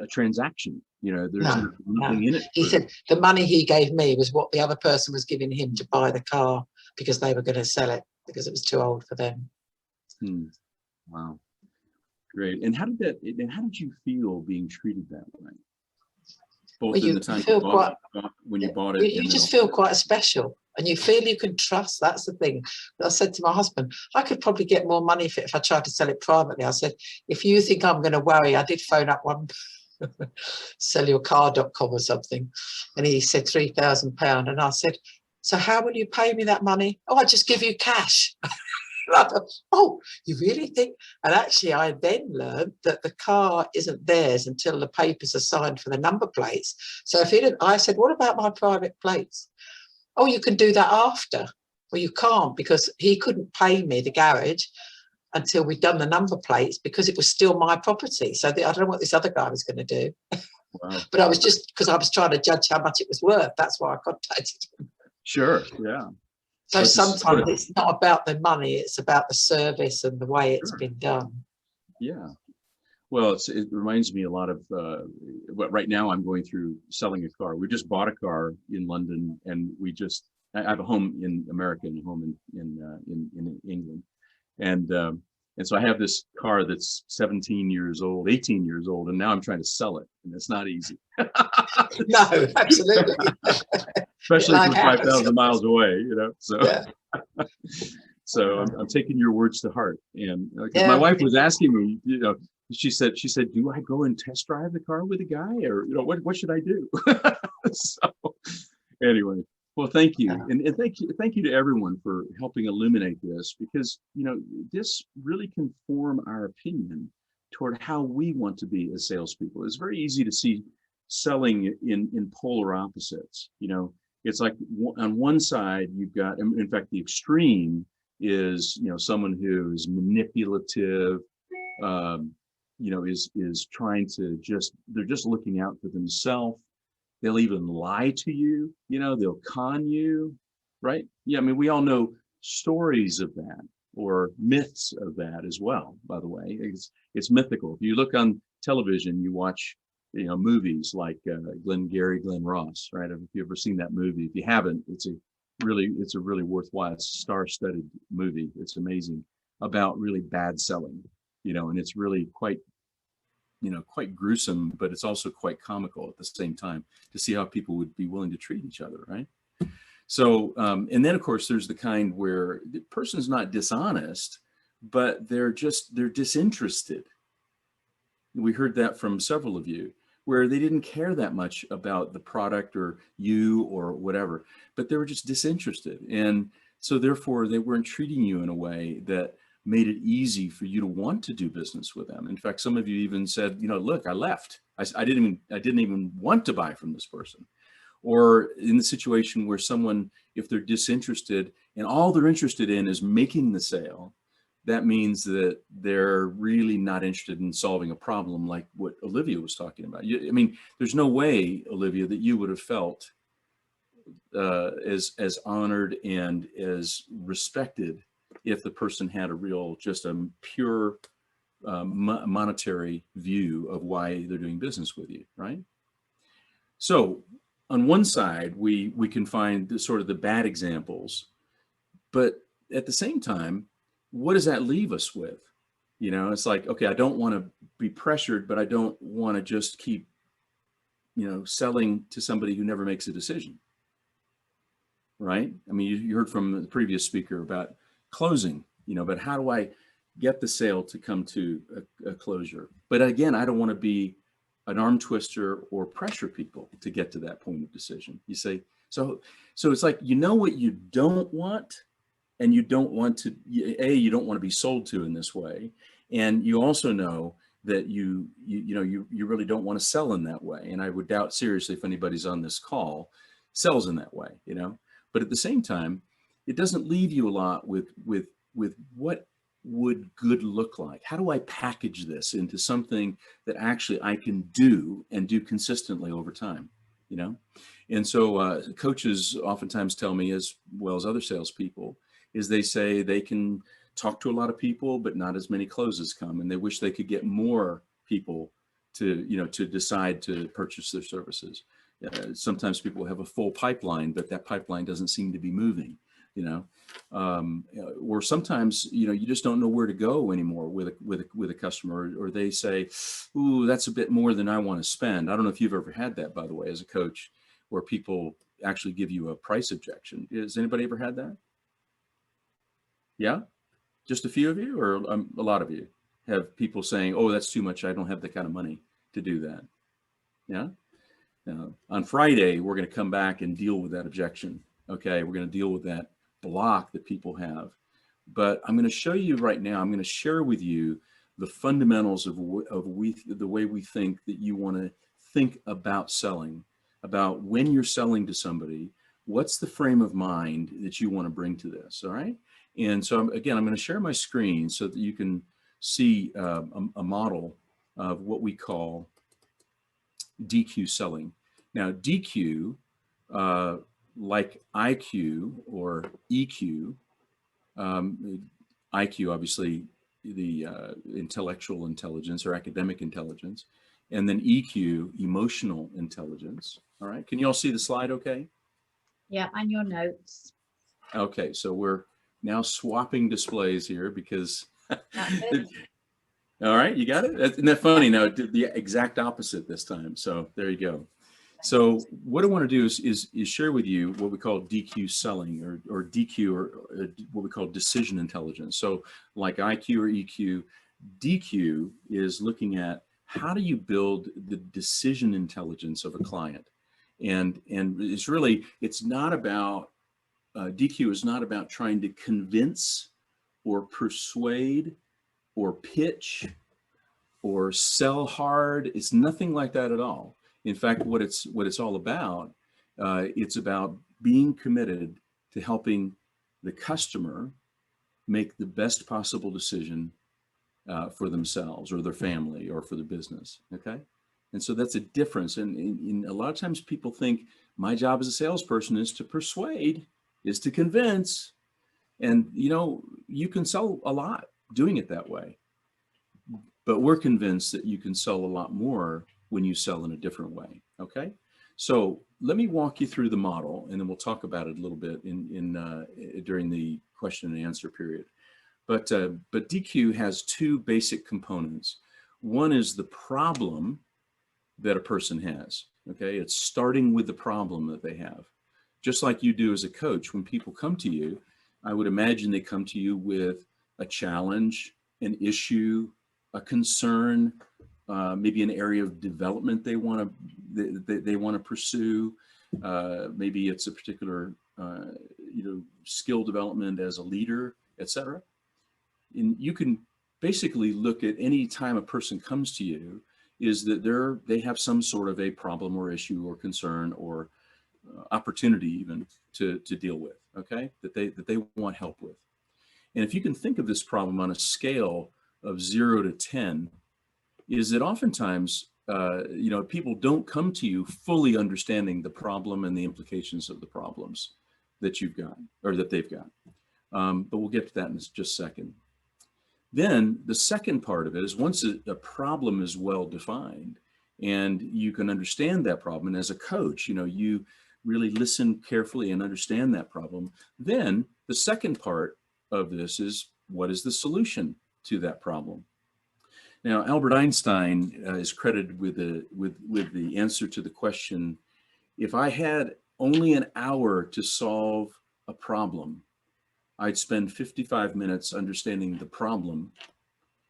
Speaker 2: a transaction. You know, there's nothing in it.
Speaker 4: He said the money he gave me was what the other person was giving him to buy the car because they were going to sell it because it was too old for them.
Speaker 2: Wow, great. And how did you feel being treated that way? Both in the time you bought it, when you bought it.
Speaker 4: You just feel quite special. And you feel you can trust. That's the thing. I said to my husband, I could probably get more money for it if I tried to sell it privately. I said, if you think I'm going to worry, I did phone up one sellyourcar.com or something. And he said £3,000. And I said, so how will you pay me that money? Oh, I just give you cash. I thought, oh, you really think? And actually, I then learned that the car isn't theirs until the papers are signed for the number plates. So if he didn't, I said, what about my private plates? Oh, you can do that after. Well, you can't, because he couldn't pay me, the garage, until we'd done the number plates because it was still my property. So I don't know what this other guy was going to do. Wow. But I was just, because I was trying to judge how much it was worth. That's why I contacted him.
Speaker 2: Sure, yeah.
Speaker 4: So sometimes it's not about the money, it's about the service and the way it's been done. Yeah.
Speaker 2: Well, it reminds me a lot of right now I'm going through selling a car. We just bought a car in London, and I have a home in America and a home in England, and so I have this car that's 17 years old, 18 years old, and now I'm trying to sell it, and it's not easy.
Speaker 4: No, absolutely.
Speaker 2: Especially from 5,000 miles away, you know. So.
Speaker 4: Yeah.
Speaker 2: So I'm taking your words to heart, and my wife was asking me, you know, she said, do I go and test drive the car with a guy, or you know, what should I do? So anyway, well, thank you, and thank you to everyone for helping illuminate this, because you know this really can form our opinion toward how we want to be as salespeople. It's very easy to see selling in polar opposites. You know, it's like on one side you've got, in fact, the extreme is, you know, someone who is manipulative, you know, is trying to they're just looking out for themselves. They'll even lie to you, you know, they'll con you, right? Yeah, I mean, we all know stories of that, or myths of that as well, by the way. It's mythical. If you look on television, you watch, you know, movies like Glenn Ross, right? If you've ever seen that movie, if you haven't, it's a really worthwhile, star-studded movie. It's amazing, about really bad selling, you know, and it's really quite gruesome, but it's also quite comical at the same time, to see how people would be willing to treat each other, right? So, and then of course there's the kind where the person's not dishonest, but they're disinterested. We heard that from several of you, where they didn't care that much about the product or you or whatever, but they were just disinterested. And so therefore they weren't treating you in a way that made it easy for you to want to do business with them. In fact, some of you even said, you know, look, I left. I didn't even want to buy from this person. Or in the situation where someone, if they're disinterested and all they're interested in is making the sale, that means that they're really not interested in solving a problem like what Olivia was talking about. I mean, there's no way, Olivia, that you would have felt as honored and as respected if the person had just a pure monetary view of why they're doing business with you, right? So on one side, we can find the bad examples, but at the same time, what does that leave us with? You know, it's like, okay, I don't want to be pressured, but I don't want to just keep, selling to somebody who never makes a decision, right? I mean, you heard from the previous speaker about closing, but how do I get the sale to come to a closure? But again, I don't want to be an arm twister or pressure people to get to that point of decision. You say, so it's like, what you don't want, and you don't want to, you don't want to be sold to in this way. And you also know that you really don't want to sell in that way. And I would doubt seriously if anybody's on this call sells in that way, but at the same time, it doesn't leave you a lot with what would good look like? How do I package this into something that actually I can do and do consistently over time, And so coaches oftentimes tell me, as well as other salespeople, is they say they can talk to a lot of people, but not as many closes come, and they wish they could get more people to, to decide to purchase their services. Sometimes people have a full pipeline, but that pipeline doesn't seem to be moving, or sometimes, you just don't know where to go anymore with a customer, or they say, ooh, that's a bit more than I want to spend. I don't know if you've ever had that, by the way, as a coach, where people actually give you a price objection. Has anybody ever had that? Yeah, just a few of you, or a lot of you have people saying, oh, that's too much. I don't have the kind of money to do that. Yeah. On Friday, we're going to come back and deal with that objection. Okay. We're going to deal with that block that people have. But I'm going to show you right now, I'm going to share with you the fundamentals of the way we think that you want to think about selling, about when you're selling to somebody, what's the frame of mind that you want to bring to this. All right. And so again, I'm going to share my screen so that you can see a model of what we call DQ selling. Now, DQ, like IQ or EQ, IQ, obviously the intellectual intelligence or academic intelligence, and then EQ, emotional intelligence. All right. Can you all see the slide okay?
Speaker 1: Yeah, and your notes.
Speaker 2: Okay, so we're now swapping displays here because, all right, you got it? Isn't that funny? Now it did the exact opposite this time. So there you go. So what I want to do is share with you what we call DQ selling or DQ or what we call decision intelligence. So like IQ or EQ, DQ is looking at how do you build the decision intelligence of a client. And it's not about, DQ is not about trying to convince or persuade or pitch or sell hard. It's nothing like that at all. In fact, what it's all about, it's about being committed to helping the customer make the best possible decision for themselves or their family or for the business. Okay. And so that's a difference. And a lot of times people think my job as a salesperson is to persuade, is to convince. And, you can sell a lot doing it that way. But we're convinced that you can sell a lot more when you sell in a different way. Okay. So let me walk you through the model, and then we'll talk about it a little bit during the question and answer period. But DQ has two basic components. One is the problem that a person has. Okay. It's starting with the problem that they have. Just like you do as a coach, when people come to you, I would imagine they come to you with a challenge, an issue, a concern, maybe an area of development they want to pursue. Maybe it's a particular skill development as a leader, etc. And you can basically look at any time a person comes to you is that they have some sort of a problem or issue or concern or opportunity even to deal with, okay, that they want help with. And if you can think of this problem on a scale of 0 to 10, is that oftentimes, people don't come to you fully understanding the problem and the implications of the problems that you've got, or that they've got. But we'll get to that in just a second. Then the second part of it is, once a problem is well defined and you can understand that problem, and as a coach, you really listen carefully and understand that problem, then the second part of this is, what is the solution to that problem? Now, Albert Einstein is credited with the answer to the question, if I had only an hour to solve a problem, I'd spend 55 minutes understanding the problem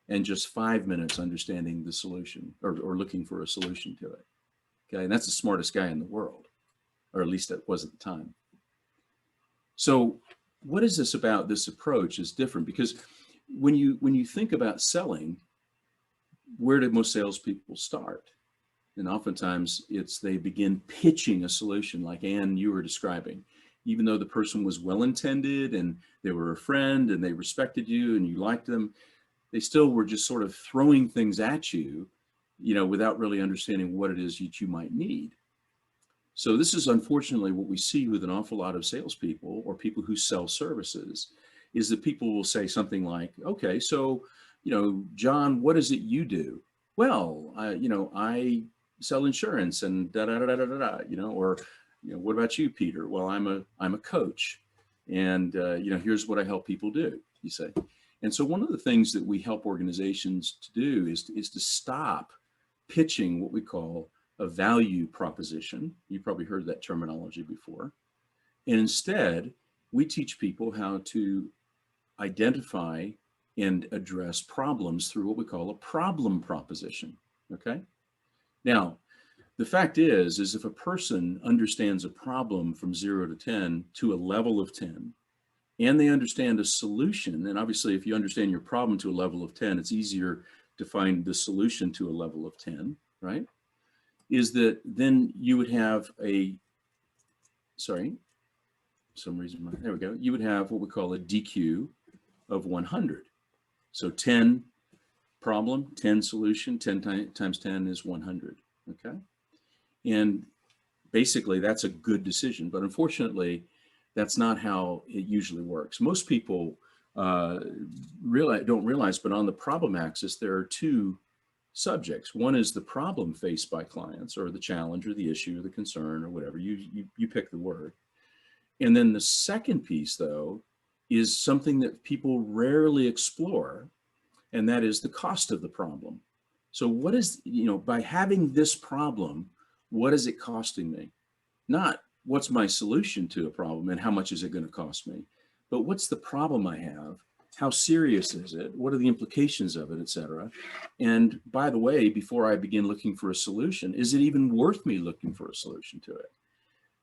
Speaker 2: and just 5 minutes understanding the solution, or looking for a solution to it. Okay, and that's the smartest guy in the world, or at least it was at the time. So what is this about this approach is different? Because when you think about selling, where did most salespeople start? And oftentimes they begin pitching a solution, like Ann, you were describing. Even though the person was well-intended and they were a friend and they respected you and you liked them, they still were just sort of throwing things at you, without really understanding what it is that you might need. So this is unfortunately what we see with an awful lot of salespeople or people who sell services, is that people will say something like, okay, so, John, what is it you do? Well, I sell insurance and or, what about you, Peter? Well, I'm a coach, and here's what I help people do, you say. And so one of the things that we help organizations to do is to stop pitching what we call a value proposition. You probably heard that terminology before. And instead, we teach people how to identify and address problems through what we call a problem proposition, okay? Now, the fact is if a person understands a problem from 0 to 10 to a level of 10, and they understand a solution, and obviously if you understand your problem to a level of 10, it's easier to find the solution to a level of 10, right? Is that then you would have there we go. You would have what we call a DQ of 100. So 10 problem, 10 solution, 10 times 10 is 100, okay? And basically that's a good decision, but unfortunately, that's not how it usually works. Most people don't realize, but on the problem axis, there are two subjects. One is the problem faced by clients, or the challenge, or the issue, or the concern, or whatever, you pick the word. And then the second piece, though, is something that people rarely explore, and that is the cost of the problem. So what is, by having this problem, what is it costing me? Not what's my solution to a problem and how much is it going to cost me, but what's the problem I have? How serious is it? What are the implications of it, et cetera? And by the way, before I begin looking for a solution, is it even worth me looking for a solution to it?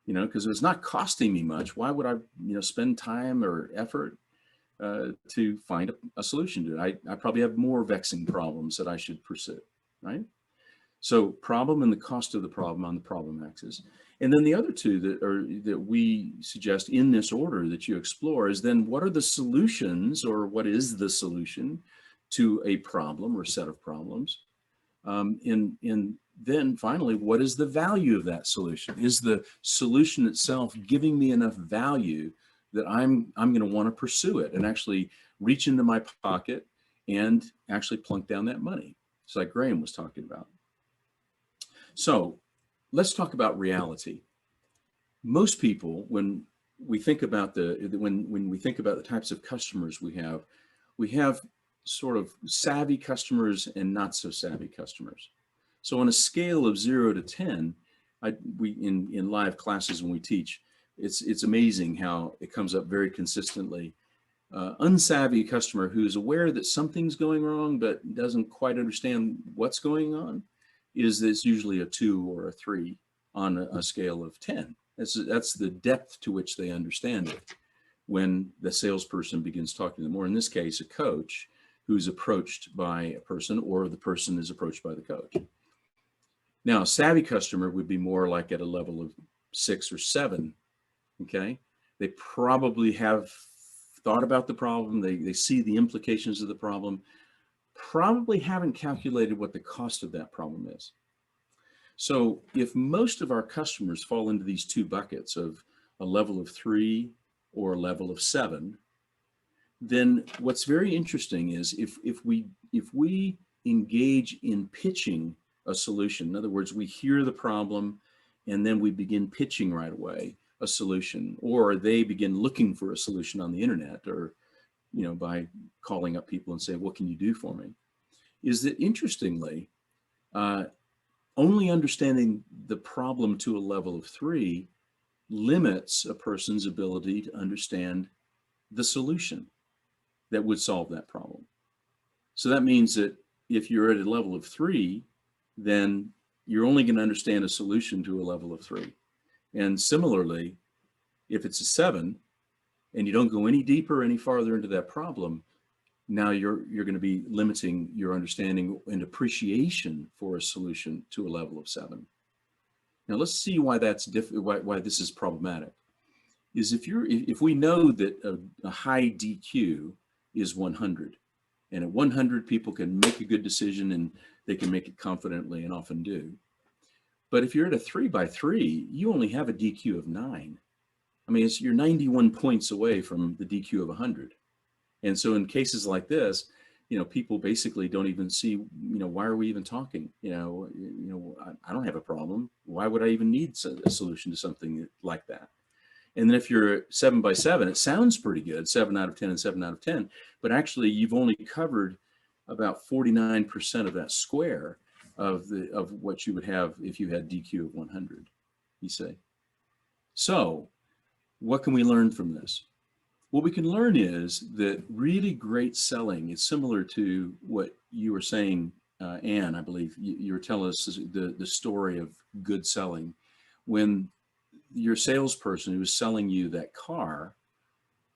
Speaker 2: Because if it's not costing me much, why would I, spend time or effort to find a solution to it? I probably have more vexing problems that I should pursue, right? So problem and the cost of the problem on the problem axis. And then the other two that we suggest in this order that you explore is then what are the solutions, or what is the solution to a problem or set of problems? And then finally, what is the value of that solution? Is the solution itself giving me enough value that I'm going to want to pursue it and actually reach into my pocket and actually plunk down that money? It's like Graham was talking about. So let's talk about reality. Most people, when we think about when we think about the types of customers we have sort of savvy customers and not so savvy customers. So on a scale of 0 to 10, in live classes when we teach, it's amazing how it comes up very consistently. Unsavvy customer who's aware that something's going wrong but doesn't quite understand what's going on is usually a 2 or a 3 on a scale of 10. That's the depth to which they understand it when the salesperson begins talking to them, or in this case, a coach who's approached by a person, or the person is approached by the coach. Now, a savvy customer would be more like at a level of 6 or 7, okay? They probably have thought about the problem, they see the implications of the problem, probably haven't calculated what the cost of that problem is. So if most of our customers fall into these two buckets of a level of 3 or a level of 7, then what's very interesting is if we engage in pitching a solution, in other words, we hear the problem and then we begin pitching right away a solution, or they begin looking for a solution on the internet, or by calling up people and saying, what can you do for me? Is that interestingly, only understanding the problem to a level of 3 limits a person's ability to understand the solution that would solve that problem. So that means that if you're at a level of 3, then you're only going to understand a solution to a level of 3. And similarly, if it's a 7 and you don't go any deeper, any farther into that problem, now you're going to be limiting your understanding and appreciation for a solution to a level of 7. Now let's see why that's why this is problematic. Is if we know that a high DQ is 100, and at 100 people can make a good decision and they can make it confidently and often do. But if you're at a 3 by 3, you only have a DQ of 9. I mean, you're 91 points away from the DQ of 100. And so in cases like this, people basically don't even see, why are we even talking? I don't have a problem. Why would I even need a solution to something like that? And then if you're 7 by 7, it sounds pretty good, 7 out of 10 and 7 out of 10, but actually you've only covered about 49% of that square of what you would have if you had DQ of 100, you say. So what can we learn from this? What we can learn is that really great selling is similar to what you were saying, Anne, I believe. You were telling us the story of good selling. When your salesperson who was selling you that car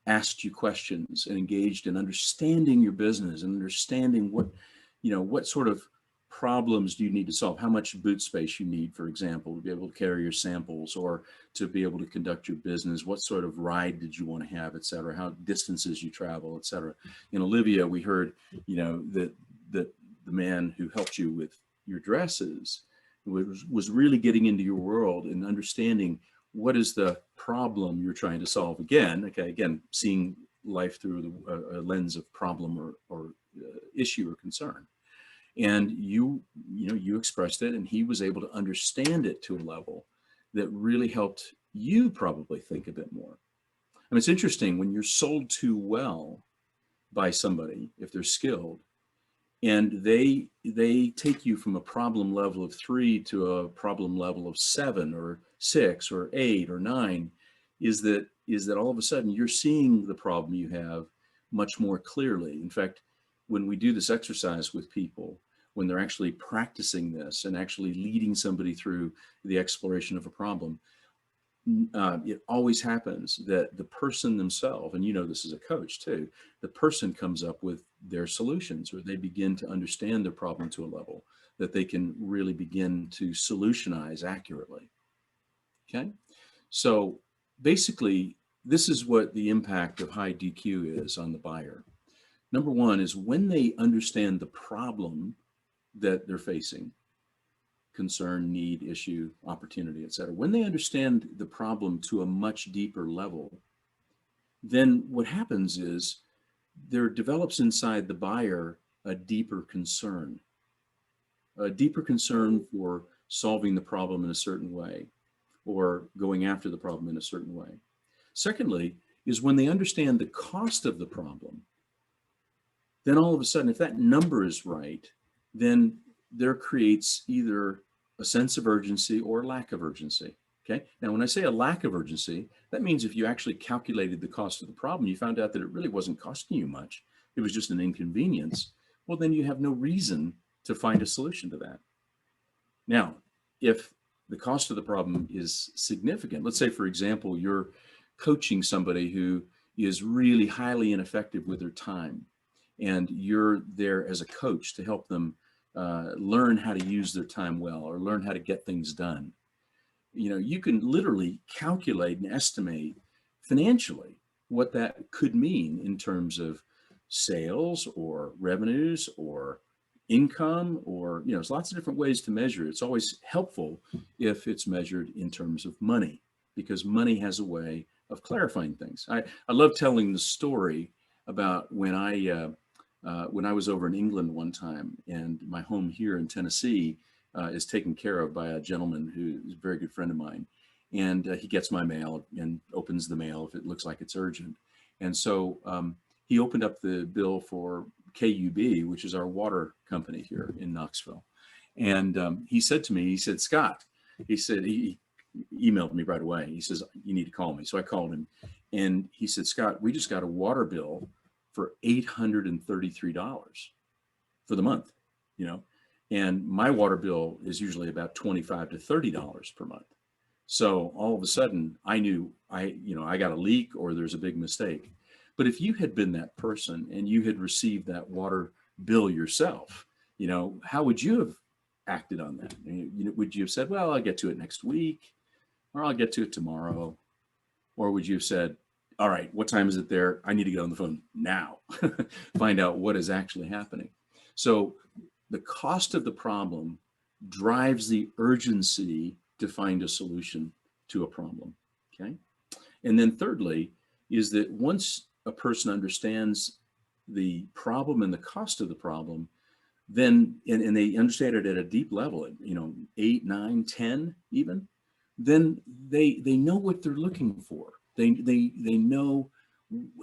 Speaker 2: asked you questions and engaged in understanding your business and understanding what sort of problems do you need to solve, how much boot space you need, for example, to be able to carry your samples or to be able to conduct your business, what sort of ride did you want to have, et cetera, how distances you travel, et cetera. In Olivia, we heard, that the man who helped you with your dresses was really getting into your world and understanding what is the problem you're trying to solve. Again, seeing life through a lens of problem or issue or concern. And you expressed it, and he was able to understand it to a level that really helped you probably think a bit more. And it's interesting when you're sold too well by somebody, if they're skilled, and they take you from a problem level of 3 to a problem level of 7 or 6 or 8 or 9, is that all of a sudden you're seeing the problem you have much more clearly. In fact, when we do this exercise with people, when they're actually practicing this and actually leading somebody through the exploration of a problem, it always happens that the person themselves, and this as a coach too, the person comes up with their solutions, or they begin to understand their problem to a level that they can really begin to solutionize accurately. Okay, so basically this is what the impact of high DQ is on the buyer. Number one is when they understand the problem that they're facing, concern, need, issue, opportunity, et cetera. When they understand the problem to a much deeper level, then what happens is there develops inside the buyer a deeper concern for solving the problem in a certain way or going after the problem in a certain way. Secondly, is when they understand the cost of the problem, then all of a sudden, if that number is right, then there creates either a sense of urgency or lack of urgency. Okay. Now, when I say a lack of urgency, that means if you actually calculated the cost of the problem, you found out that it really wasn't costing you much. It was just an inconvenience. Well, then you have no reason to find a solution to that. Now, if the cost of the problem is significant, let's say, for example, you're coaching somebody who is really highly ineffective with their time, and you're there as a coach to help them learn how to use their time well or learn how to get things done. You can literally calculate and estimate financially what that could mean in terms of sales or revenues or income, or, you know, there's lots of different ways to measure it. It's always helpful if it's measured in terms of money, because money has a way of clarifying things. I love telling the story about when I was over in England one time, and my home here in Tennessee is taken care of by a gentleman who is a very good friend of mine. And he gets my mail and opens the mail if it looks like it's urgent. And so he opened up the bill for KUB, which is our water company here in Knoxville. And he said to me, he said, Scott, he said, he emailed me right away. He says, you need to call me. So I called him, and he said, Scott, we just got a water bill for $833 for the month, you know, and my water bill is usually about $25 to $30 per month. So all of a sudden I knew I got a leak or there's a big mistake. But if you had been that person and you had received that water bill yourself, you know, how would you have acted on that? You know, would you have said, well, I'll get to it next week, or I'll get to it tomorrow? Or would you have said, all right, what time is it there? I need to get on the phone now, find out what is actually happening. So the cost of the problem drives the urgency to find a solution to a problem, okay? And then thirdly is that once a person understands the problem and the cost of the problem, then, and they understand it at a deep level, you know, 8, 9, 10 even, then they know what they're looking for. They know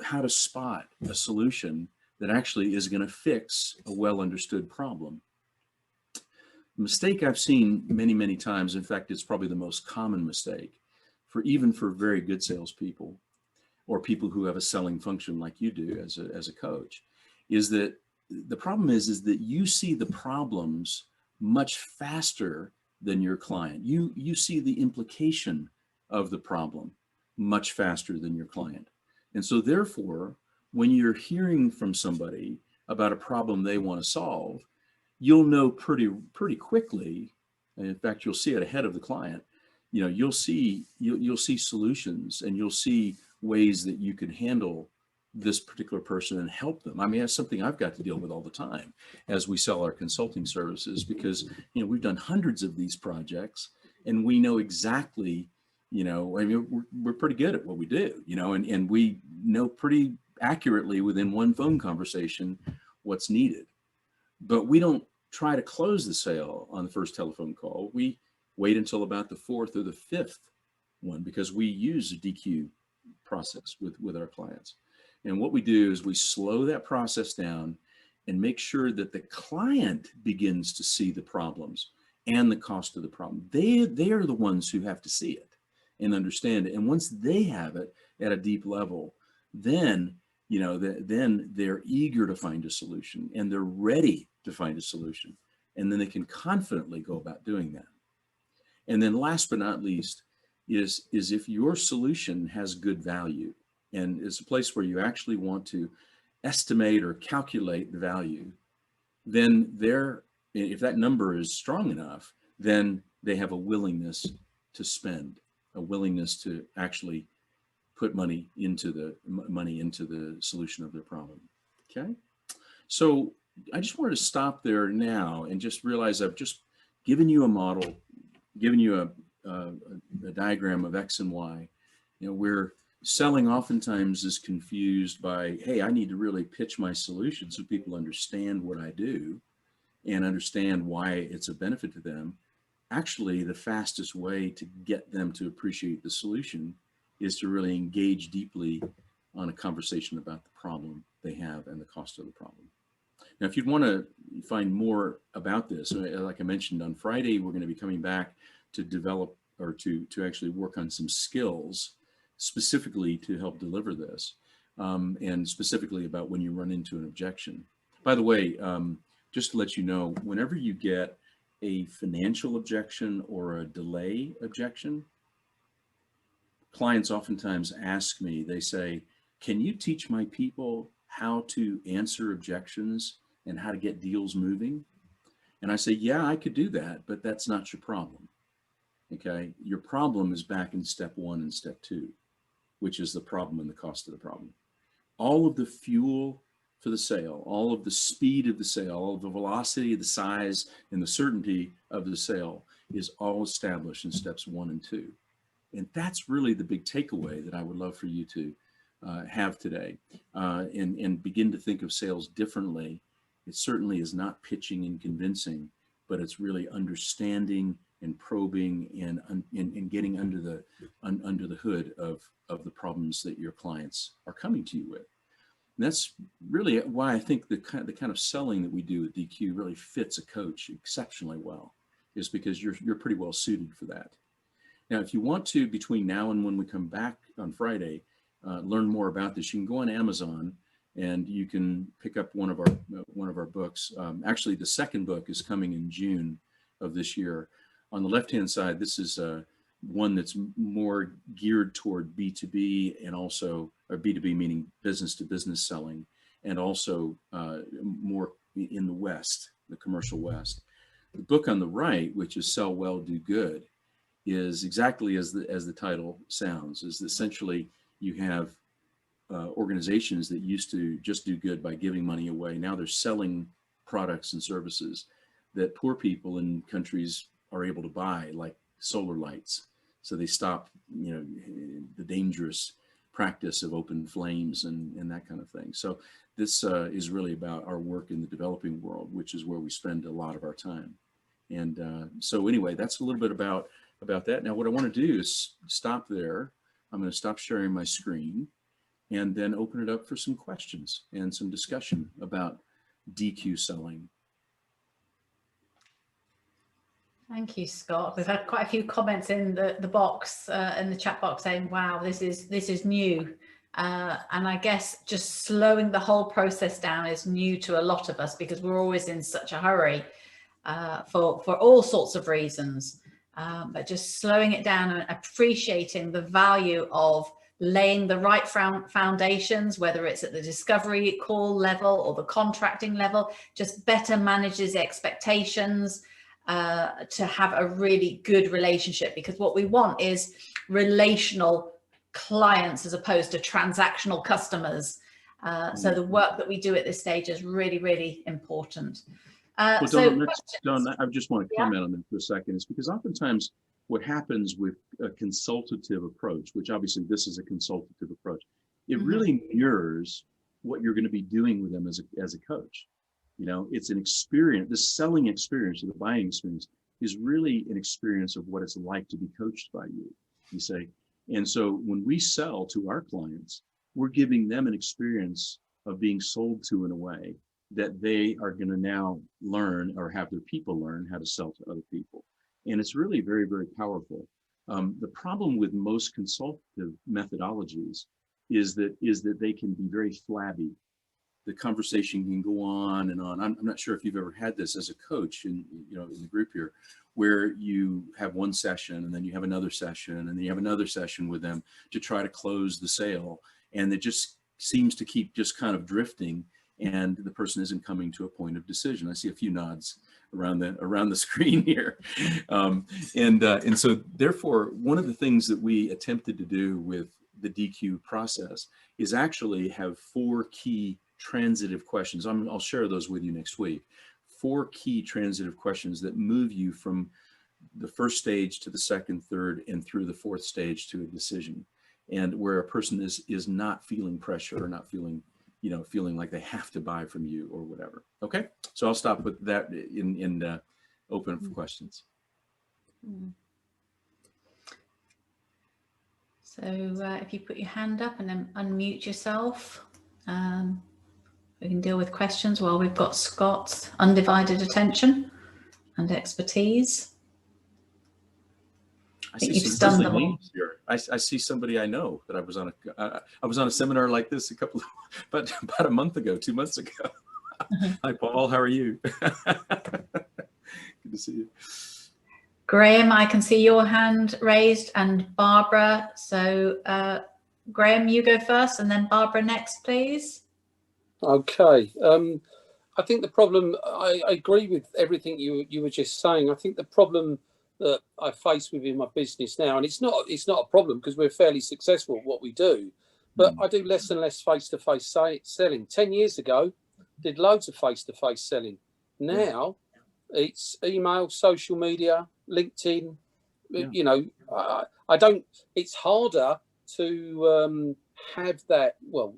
Speaker 2: how to spot a solution that actually is going to fix a well-understood problem. The mistake I've seen many, many times, in fact, it's probably the most common mistake even for very good salespeople or people who have a selling function like you do as a coach, is that the problem is that you see the problems much faster than your client. You see the implication of the problem much faster than your client. And so therefore, when you're hearing from somebody about a problem they want to solve, you'll know pretty quickly, and in fact, you'll see it ahead of the client. You know, you'll see solutions, and you'll see ways that you can handle this particular person and help them. I mean, that's something I've got to deal with all the time as we sell our consulting services, because, you know, we've done hundreds of these projects, and we know exactly, you know, I mean, we're pretty good at what we do, you know, and we know pretty accurately within one phone conversation what's needed. But we don't try to close the sale on the first telephone call. We wait until about the 4th or the 5th one, because we use a DQ process with our clients. And what we do is we slow that process down and make sure that the client begins to see the problems and the cost of the problem. They are the ones who have to see it and understand it. And once they have it at a deep level, then, you know, then they're eager to find a solution, and they're ready to find a solution. And then they can confidently go about doing that. And then last but not least is if your solution has good value and is a place where you actually want to estimate or calculate the value, then if that number is strong enough, then they have a willingness to spend, a willingness to actually put money into the solution of their problem. Okay, so I just wanted to stop there now and just realize I've just given you a model, given you a diagram of X and Y. You know, where selling oftentimes is confused by, hey, I need to really pitch my solution so people understand what I do and understand why it's a benefit to them. Actually, the fastest way to get them to appreciate the solution is to really engage deeply on a conversation about the problem they have and the cost of the problem. Now, if you'd want to find more about this, like I mentioned, on Friday, we're going to be coming back to develop or to actually work on some skills specifically to help deliver this, and specifically about when you run into an objection. By the way, just to let you know, whenever you get a financial objection or a delay objection, clients oftentimes ask me, they say, can you teach my people how to answer objections and how to get deals moving? And I say, yeah, I could do that, but that's not your problem. Okay, your problem is back in step 1 and step 2. which is the problem and the cost of the problem. All of the fuel for the sale, all of the speed of the sale, all of the velocity, the size, and the certainty of the sale is all established in steps 1 and 2. And that's really the big takeaway that I would love for you to have today, and begin to think of sales differently. It certainly is not pitching and convincing, but it's really understanding and probing and getting under the hood of the problems that your clients are coming to you with. And that's really why I think the kind of selling that we do at DQ really fits a coach exceptionally well, is because you're pretty well suited for that. Now, if you want to, between now and when we come back on Friday, learn more about this, you can go on Amazon and you can pick up one of our books. Actually, the second book is coming in June of this year. On the left-hand side, this is one that's more geared toward B2B, and also, or B2B meaning business to business selling, and also more in the West, the commercial West. The book on the right, which is Sell Well, Do Good, is exactly as the title sounds, is essentially you have organizations that used to just do good by giving money away. Now they're selling products and services that poor people in countries are able to buy, like solar lights. So they stop, the dangerous practice of open flames and that kind of thing. So this is really about our work in the developing world, which is where we spend a lot of our time. And so anyway, that's a little bit about that. Now, what I want to do is stop there. I'm going to stop sharing my screen and then open it up for some questions and some discussion about DQ selling.
Speaker 1: Thank you, Scott. We've had quite a few comments in the box, in the chat box, saying, "Wow, this is new," and I guess just slowing the whole process down is new to a lot of us, because we're always in such a hurry for all sorts of reasons. But just slowing it down and appreciating the value of laying the right foundations, whether it's at the discovery call level or the contracting level, just better manages expectations. To have a really good relationship, because what we want is relational clients as opposed to transactional customers. So the work that we do at this stage is really, really important.
Speaker 2: Well, Dawn, I just want to comment on that for a second. It's because oftentimes what happens with a consultative approach, which obviously this is a consultative approach, it really mirrors what you're going to be doing with them as a coach. It's an experience. The selling experience or the buying experience is really an experience of what it's like to be coached by you say. And so when we sell to our clients, we're giving them an experience of being sold to in a way that they are going to now learn, or have their people learn, how to sell to other people. And it's really very, very powerful. The problem with most consultative methodologies is that they can be very flabby. The conversation can go on and on. I'm not sure if you've ever had this as a coach in the group here, where you have one session and then you have another session and then you have another session with them to try to close the sale. And it just seems to keep just kind of drifting, and the person isn't coming to a point of decision. I see a few nods around the screen here. And so therefore, one of the things that we attempted to do with the DQ process is actually have 4 key transitive questions. I'll share those with you next week. 4 key transitive questions that move you from the first stage to the second, third, and through the 4th stage to a decision, and where a person is not feeling pressure or not feeling like they have to buy from you or whatever. Okay, so I'll stop with that and open up for questions.
Speaker 1: So if you put your hand up and then unmute yourself. We can deal with questions while we've got Scott's undivided attention and expertise. I think you've stunned them all.
Speaker 2: I see somebody I know that I was on a seminar like this about a month ago, 2 months ago. Hi, Paul. How are you? Good to see you.
Speaker 1: Graham, I can see your hand raised, and Barbara. So Graham, you go first, and then Barbara next, please.
Speaker 5: Okay. I think the problem, I agree with everything you were just saying. I think the problem that I face within my business now, and it's not a problem because we're fairly successful at what we do, but I do less and less face-to-face selling. 10 years ago, did loads of face-to-face selling. Now it's email, social media, LinkedIn. You know, I don't. It's harder to have that. Well,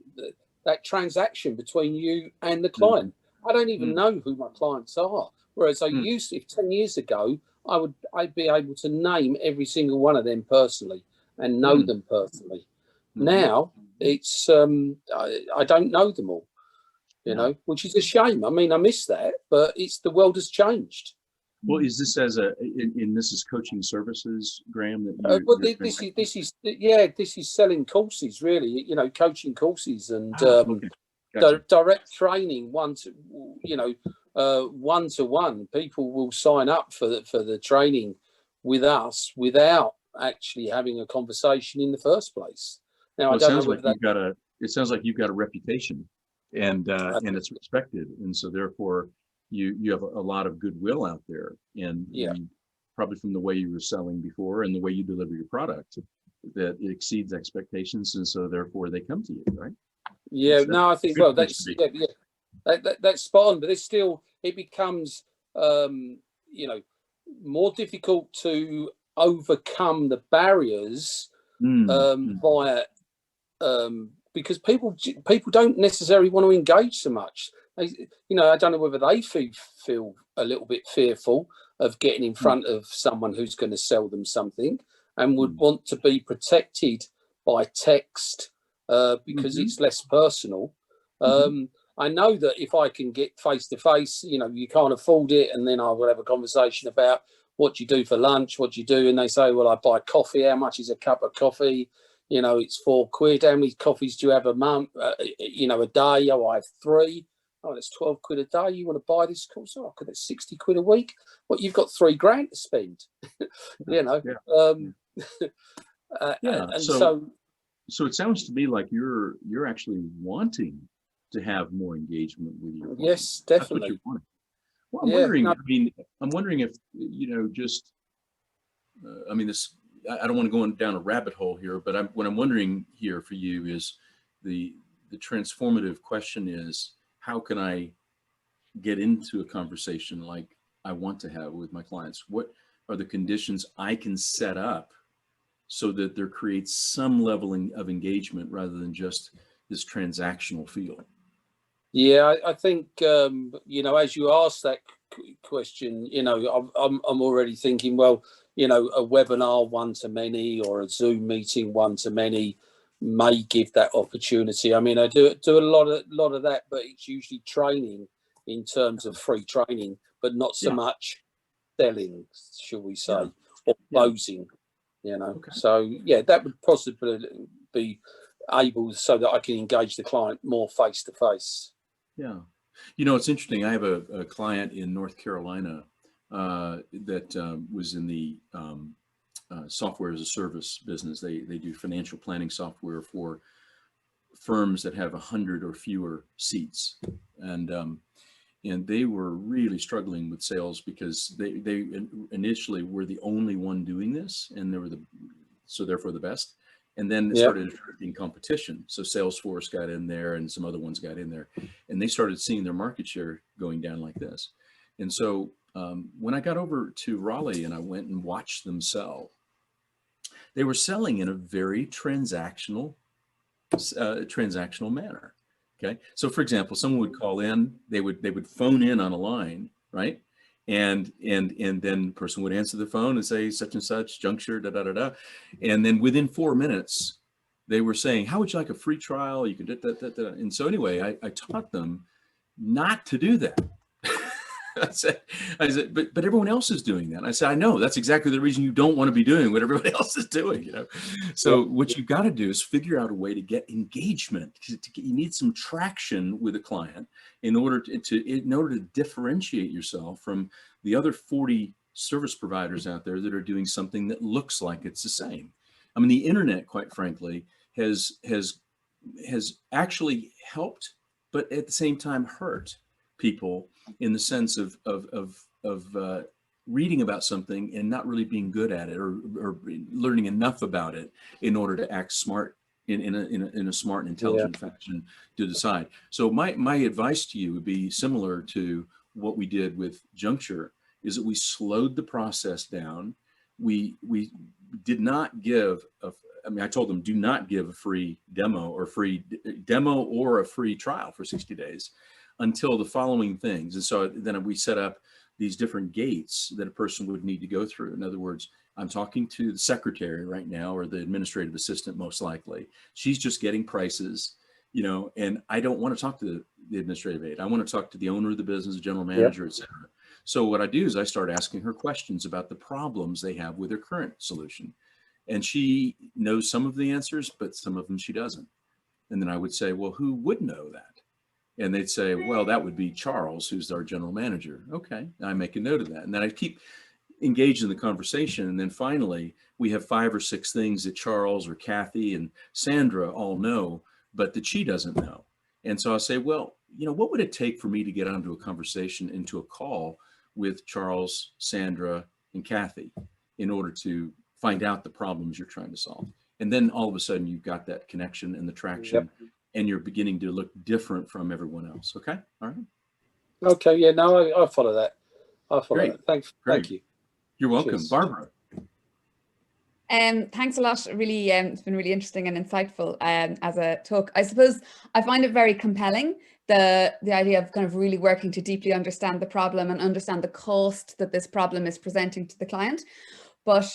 Speaker 5: that transaction between you and the client. I don't even know who my clients are. Whereas I used to, if 10 years ago, I'd be able to name every single one of them personally and know them personally. Now it's I don't know them all, you know, which is a shame. I mean, I miss that, but it's the world has changed.
Speaker 2: Well, is this as this is coaching services, Graham?
Speaker 5: Well, this is selling courses, really. You know, coaching courses and
Speaker 2: Gotcha.
Speaker 5: direct training. One-to-one. People will sign up for the training with us without actually having a conversation in the first place. Now, I don't know whether
Speaker 2: it sounds like you've got a reputation, and it's respected, and so therefore you have a lot of goodwill out there, and probably from the way you were selling before and the way you deliver your product, that it exceeds expectations, and so therefore they come to you, right?
Speaker 5: Yeah, no, I think that's spot on, but it becomes more difficult to overcome the barriers via because people don't necessarily want to engage so much. I don't know whether they feel a little bit fearful of getting in front of someone who's going to sell them something and would want to be protected by text because it's less personal. I know that if I can get face to face, you can't afford it, and then I will have a conversation about what do you do for lunch, what do you do, and they say, well, I buy coffee. How much is a cup of coffee? It's £4. How many coffees do you have a month? A day? Oh, I have 3. Oh, that's 12 quid a day. You want to buy this course? Oh, that's 60 quid a week. Well, you've got $3 grand to spend.
Speaker 2: So it sounds to me like you're actually wanting to have more engagement with your clients.
Speaker 5: Yes, definitely.
Speaker 2: That's what you're wanting. Well, I'm wondering if this. I don't want to go down a rabbit hole here, but what I'm wondering here for you is the transformative question is, how can I get into a conversation like I want to have with my clients? What are the conditions I can set up so that there creates some level of engagement rather than just this transactional feel?
Speaker 5: Yeah, I think, as you ask that question, I'm already thinking, well, a webinar one-to-many or a Zoom meeting one-to-many may give that opportunity. I mean, I do a lot of that, but it's usually training in terms of free training, but not so much selling, shall we say, or closing, Okay. So, that would possibly be able so that I can engage the client more face-to-face.
Speaker 2: Yeah. It's interesting. I have a client in North Carolina that was in the software as a service business. They do financial planning software for firms that have 100 or fewer seats. And they were really struggling with sales because they initially were the only one doing this, and they were therefore the best. And then it started attracting competition. So Salesforce got in there and some other ones got in there, and they started seeing their market share going down like this. And so when I got over to Raleigh and I went and watched them sell, they were selling in a very transactional manner. Okay. So for example, someone would call in, they would phone in on a line, right? And then the person would answer the phone and say such and such juncture, da da da da, and then within 4 minutes, they were saying, "How would you like a free trial? You can da da da da." And so anyway, I taught them not to do that. I said, but everyone else is doing that. And I said, I know, that's exactly the reason you don't want to be doing what everybody else is doing. So what you've got to do is figure out a way to get engagement. You need some traction with a client in order to differentiate yourself from the other 40 service providers out there that are doing something that looks like it's the same. I mean, the internet, quite frankly, has actually helped, but at the same time hurt people in the sense of reading about something and not really being good at it, or learning enough about it in order to act smart in a smart and intelligent fashion to decide. So my advice to you would be similar to what we did with Juncture, is that we slowed the process down. We did not give I told them, do not give a free demo or a free trial for 60 days until the following things. And so then we set up these different gates that a person would need to go through. In other words, I'm talking to the secretary right now, or the administrative assistant, most likely. She's just getting prices, and I don't want to talk to the administrative aide. I want to talk to the owner of the business, the general manager, et cetera. So what I do is I start asking her questions about the problems they have with their current solution. And she knows some of the answers, but some of them she doesn't. And then I would say, well, who would know that? And they'd say, well, that would be Charles, who's our general manager. Okay, I make a note of that. And then I keep engaged in the conversation. And then finally, we have 5 or 6 things that Charles or Kathy and Sandra all know, but that she doesn't know. And so I say, well, what would it take for me to get onto a conversation, into a call with Charles, Sandra, and Kathy in order to find out the problems you're trying to solve? And then all of a sudden you've got that connection and the traction, and you're beginning to look different from everyone else. Okay. All right.
Speaker 5: Okay. Yeah, no, I follow that. I follow
Speaker 2: Great.
Speaker 5: that. Thanks.
Speaker 2: Great.
Speaker 5: Thank you.
Speaker 2: You're welcome.
Speaker 5: Cheers.
Speaker 2: Barbara.
Speaker 7: Thanks a lot. Really, it's been really interesting and insightful as a talk. I suppose I find it very compelling, the idea of kind of really working to deeply understand the problem and understand the cost that this problem is presenting to the client. But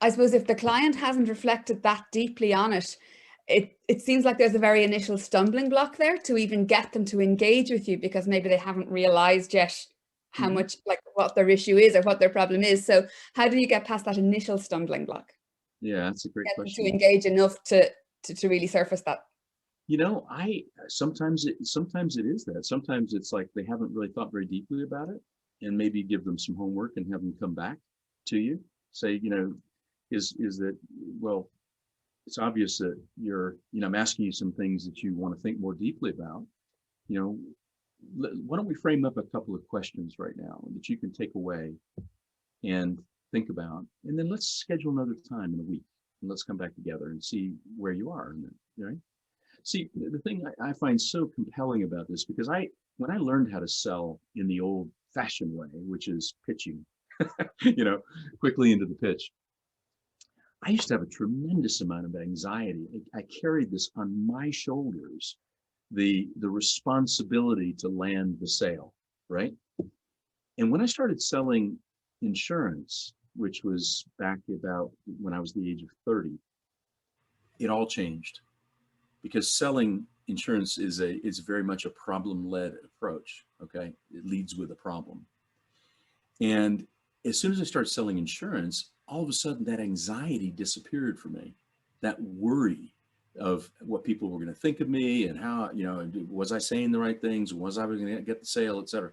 Speaker 7: I suppose if the client hasn't reflected that deeply on it, it seems like there's a very initial stumbling block there to even get them to engage with you, because maybe they haven't realized yet how much, like, what their issue is or what their problem is. So how do you get past that initial stumbling block?
Speaker 2: Yeah, that's a great question.
Speaker 7: To engage enough to really surface that.
Speaker 2: Sometimes it is that. Sometimes it's like they haven't really thought very deeply about it, and maybe give them some homework and have them come back to you. Say, is that, well, it's obvious that I'm asking you some things that you want to think more deeply about. Why don't we frame up a couple of questions right now that you can take away and think about, and then let's schedule another time in a week, and let's come back together and see where you are. Right? See, the thing I find so compelling about this, because when I learned how to sell in the old-fashioned way, which is pitching, quickly into the pitch, I used to have a tremendous amount of anxiety. I carried this on my shoulders, the responsibility to land the sale, right? And when I started selling insurance, which was back about when I was the age of 30, it all changed, because selling insurance is very much a problem-led approach. Okay, it leads with a problem. And as soon as I started selling insurance, all of a sudden that anxiety disappeared from me. That worry of what people were going to think of me, and how, was I saying the right things? Was I going to get the sale, et cetera?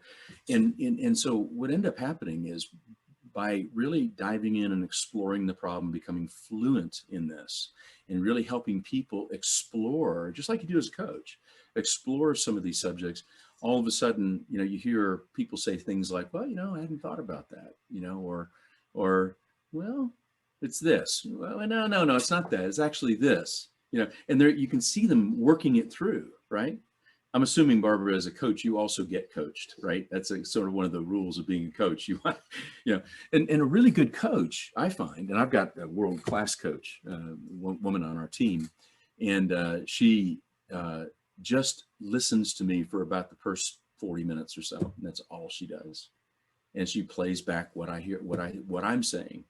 Speaker 2: And so what ended up happening is, by really diving in and exploring the problem, becoming fluent in this, and really helping people explore, just like you do as a coach, explore some of these subjects, all of a sudden, you hear people say things like, well, I hadn't thought about that, or, well, it's this. Well, no, it's not that. It's actually this, and there you can see them working it through, right? I'm assuming, Barbara, as a coach, you also get coached, right? That's sort of one of the rules of being a coach. And a really good coach, I find, and I've got a world-class coach, woman on our team, and she just listens to me for about the first 40 minutes or so, and that's all she does. And she plays back what I hear, what I'm saying.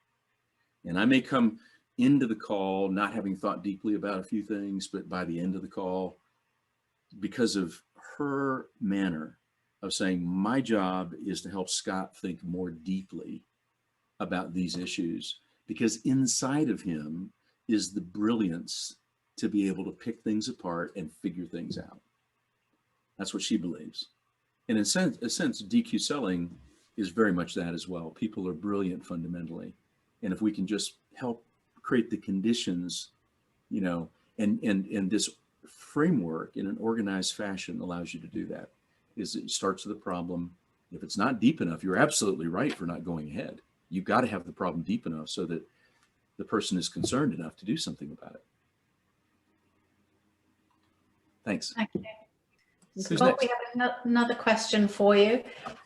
Speaker 2: And I may come into the call not having thought deeply about a few things, but by the end of the call, because of her manner of saying, my job is to help Scott think more deeply about these issues, because inside of him is the brilliance to be able to pick things apart and figure things out. That's what she believes. And in a sense, DQ selling is very much that as well. People are brilliant fundamentally. And if we can just help create the conditions, and this framework in an organized fashion allows you to do that. It starts with a problem, If it's not deep enough, you're absolutely right for not going ahead. You've got to have the problem deep enough so that the person is concerned enough to do something about it. Thanks.
Speaker 1: Thank you.
Speaker 2: Who's
Speaker 1: Scott,
Speaker 2: next?
Speaker 1: we have another question for you.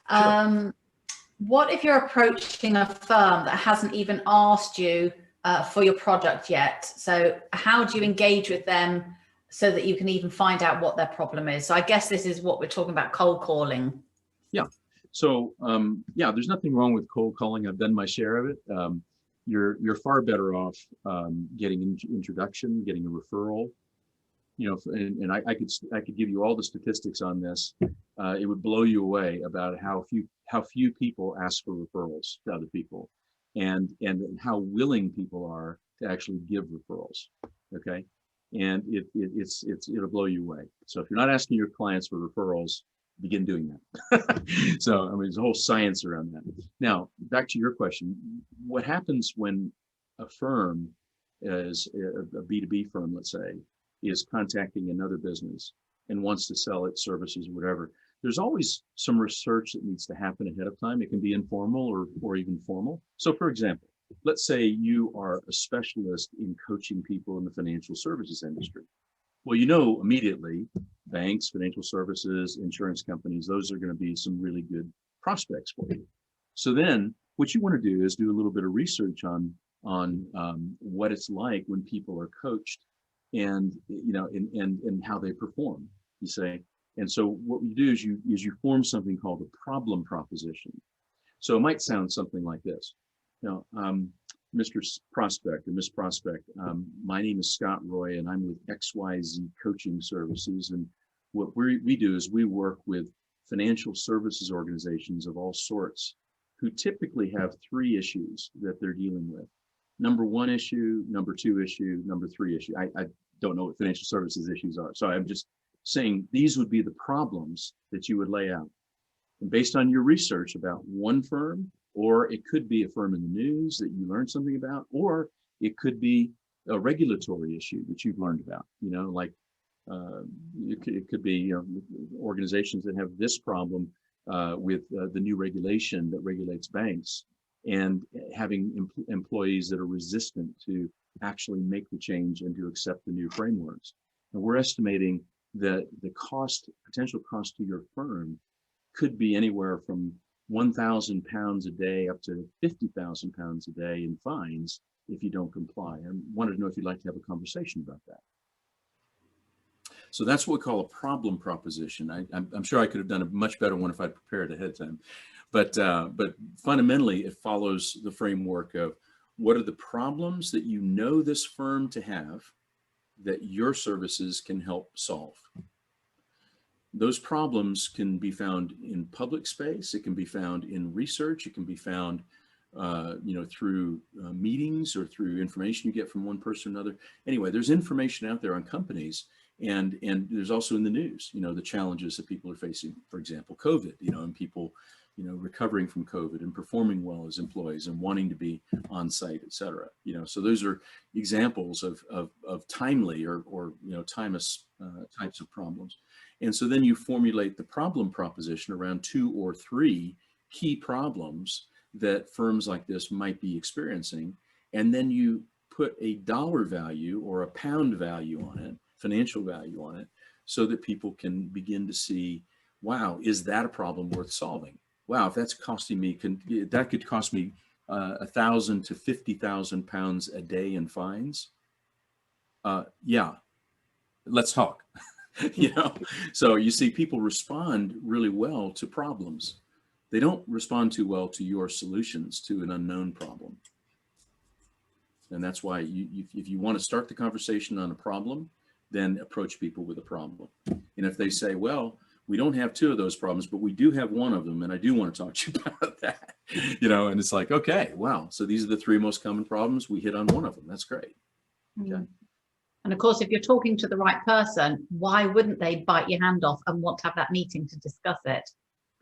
Speaker 2: Sure.
Speaker 1: What if you're approaching a firm that hasn't even asked you for your product yet? So how do you engage with them so that you can even find out what their problem is? So I guess this is what we're talking about, cold calling.
Speaker 2: Yeah. So yeah, there's nothing wrong with cold calling. I've done my share of it. You're far better off getting an introduction, getting a referral. You know, and I could give you all the statistics on this. It would blow you away about how few people ask for referrals to other people, and how willing people are to actually give referrals. Okay, and it'll blow you away. So if you're not asking your clients for referrals, begin doing that. So I mean, there's a whole science around that. Now back to your question: what happens when a firm is a B2B firm, let's say, is contacting another business and wants to sell its services or whatever? There's always some research that needs to happen ahead of time. It can be informal or even formal. So for example, let's say you are a specialist in coaching people in the financial services industry. Well, you know immediately banks, financial services, insurance companies, those are going to be some really good prospects for you. So then what you want to do is do a little bit of research on what it's like when people are coached, and you know, and how they perform, you say. And so what you do is you form something called a problem proposition. So it might sound something like this. Now, Mr. Prospect or Miss Prospect, my name is Scott Roy, and I'm with XYZ Coaching Services. And what we do is we work with financial services organizations of all sorts who typically have 3 issues that they're dealing with. Number 1 issue, number 2 issue, number 3 issue. I don't know what financial services issues are. So I'm just saying these would be the problems that you would lay out. And based on your research about one firm, or it could be a firm in the news that you learned something about, or it could be a regulatory issue that you've learned about, you know, like it could be, you know, organizations that have this problem with the new regulation that regulates banks, and having employees that are resistant to actually make the change and to accept the new frameworks. And we're estimating that the potential cost to your firm could be anywhere from £1,000 a day up to £50,000 a day in fines if you don't comply. I wanted to know if you'd like to have a conversation about that. So that's what we call a problem proposition. I'm sure I could have done a much better one if I'd prepared ahead of time. But fundamentally, it follows the framework of what are the problems that you know this firm to have that your services can help solve. Those problems can be found in public space. It can be found in research. It can be found you know, through meetings or through information you get from one person or another. Anyway, there's information out there on companies, and there's also in the news, you know, the challenges that people are facing, for example, COVID, you know, and people, you know, recovering from COVID and performing well as employees and wanting to be on site, et cetera. You know, so those are examples of timely or you know, types of problems. And so then you formulate the problem proposition around 2 or 3 key problems that firms like this might be experiencing. And then you put a dollar value or a pound value on it, financial value on it, so that people can begin to see, wow, is that a problem worth solving? Wow, if that's costing me, that could cost me 1,000 to 50,000 pounds a day in fines. Yeah, let's talk. You know, so you see, people respond really well to problems. They don't respond too well to your solutions to an unknown problem. And that's why if you want to start the conversation on a problem, then approach people with a problem. And if they say, well, we don't have 2 of those problems, but we do have 1 of them, and I do want to talk to you about that, you know, and it's like, okay, wow. So these are the 3 most common problems. We hit on 1 of them. That's great. Okay.
Speaker 1: And of course, if you're talking to the right person, why wouldn't they bite your hand off and want to have that meeting to discuss it?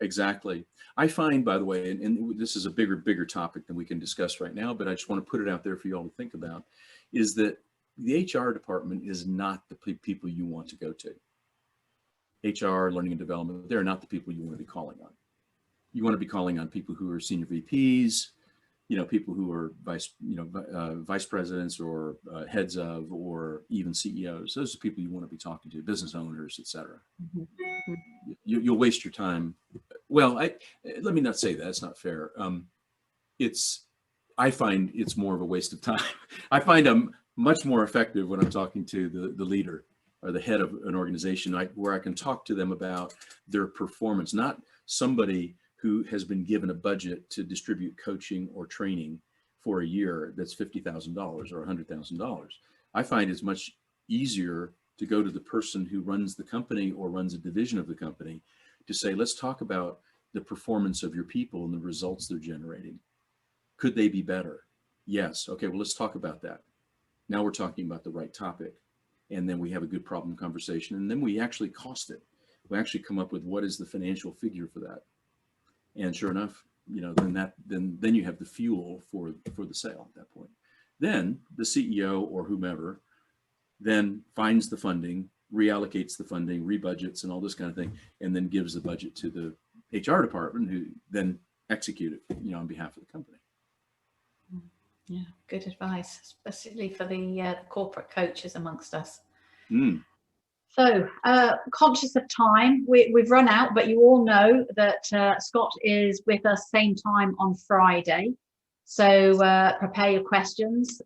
Speaker 2: Exactly. I find, by the way, and this is a bigger topic than we can discuss right now, but I just want to put it out there for you all to think about, is that the HR department is not the people you want to go to. HR, learning and development, they're not the people you want to be calling on. you want to be calling on people who are senior VPs, people who are vice presidents or heads of, or even CEOs. Those are people you want to be talking to, business owners, etc. You'll waste your time. Well, let me not say that. It's not fair. I find it's more of a waste of time. I find I'm much more effective when I'm talking to the leader or the head of an organization, where I can talk to them about their performance, not somebody who has been given a budget to distribute coaching or training for a year that's $50,000 or $100,000. I find it's much easier to go to the person who runs the company or runs a division of the company to say, let's talk about the performance of your people and the results they're generating. Could they be better? Yes. Okay, well, let's talk about that. Now we're talking about the right topic. And then we have a good problem conversation. And then we actually cost it. We actually come up with what is the financial figure for that. And sure enough, then you have the fuel for the sale at that point. Then the CEO or whomever then finds the funding, reallocates the funding, rebudgets and all this kind of thing, and then gives the budget to the HR department, who then execute it, on behalf of the company.
Speaker 1: Yeah, good advice, especially for the corporate coaches amongst us. So, conscious of time, we've run out, but you all know that Scott is with us same time on Friday. So prepare your questions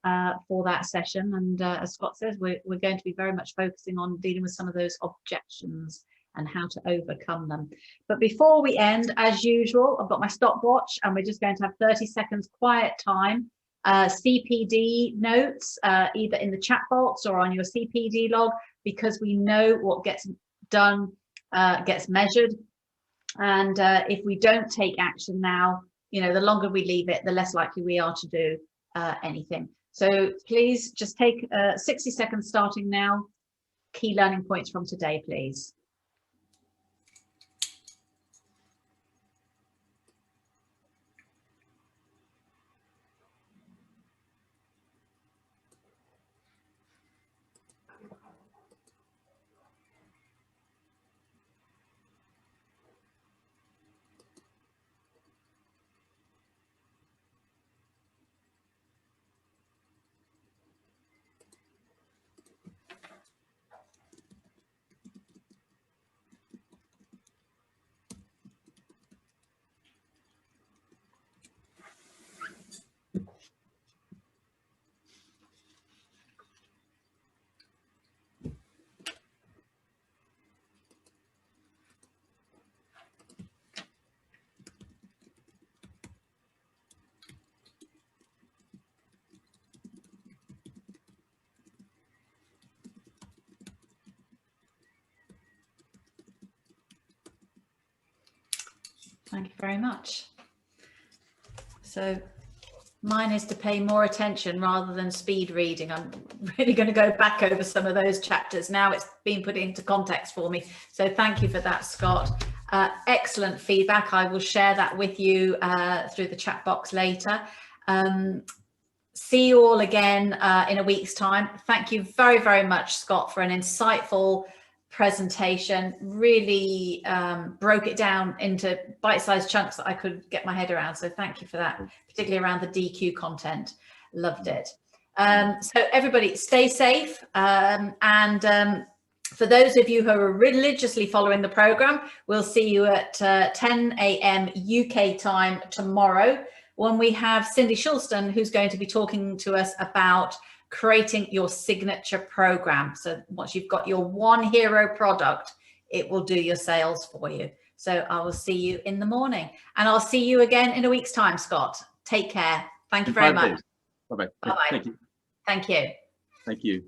Speaker 1: for that session. And as Scott says, we're going to be very much focusing on dealing with some of those objections and how to overcome them. But before we end, as usual, I've got my stopwatch, and we're just going to have 30 seconds quiet time. CPD notes, either in the chat box or on your CPD log, because we know what gets done gets measured. And if we don't take action now, the longer we leave it, the less likely we are to do anything. So please just take 60 seconds starting now. Key learning points from today, please. Thank you very much. So mine is to pay more attention rather than speed reading. I'm really going to go back over some of those chapters. Now it's been put into context for me. So thank you for that, Scott. Excellent feedback. I will share that with you through the chat box later. See you all again in a week's time. Thank you very, very much, Scott, for an insightful presentation. Really broke it down into bite-sized chunks that I could get my head around. So thank you for that, particularly around the DQ content. Loved it. So everybody stay safe. For those of you who are religiously following the program, we'll see you at 10 a.m. UK time tomorrow, when we have Cindy Shulston, who's going to be talking to us about creating your signature program. So once you've got your one hero product, it will do your sales for you. So I will see you in the morning, and I'll see you again in a week's time, Scott. Take care. Thank you very much.
Speaker 2: Bye-bye.
Speaker 1: Bye-bye.
Speaker 2: Thank you.
Speaker 1: Thank you.
Speaker 2: Thank you.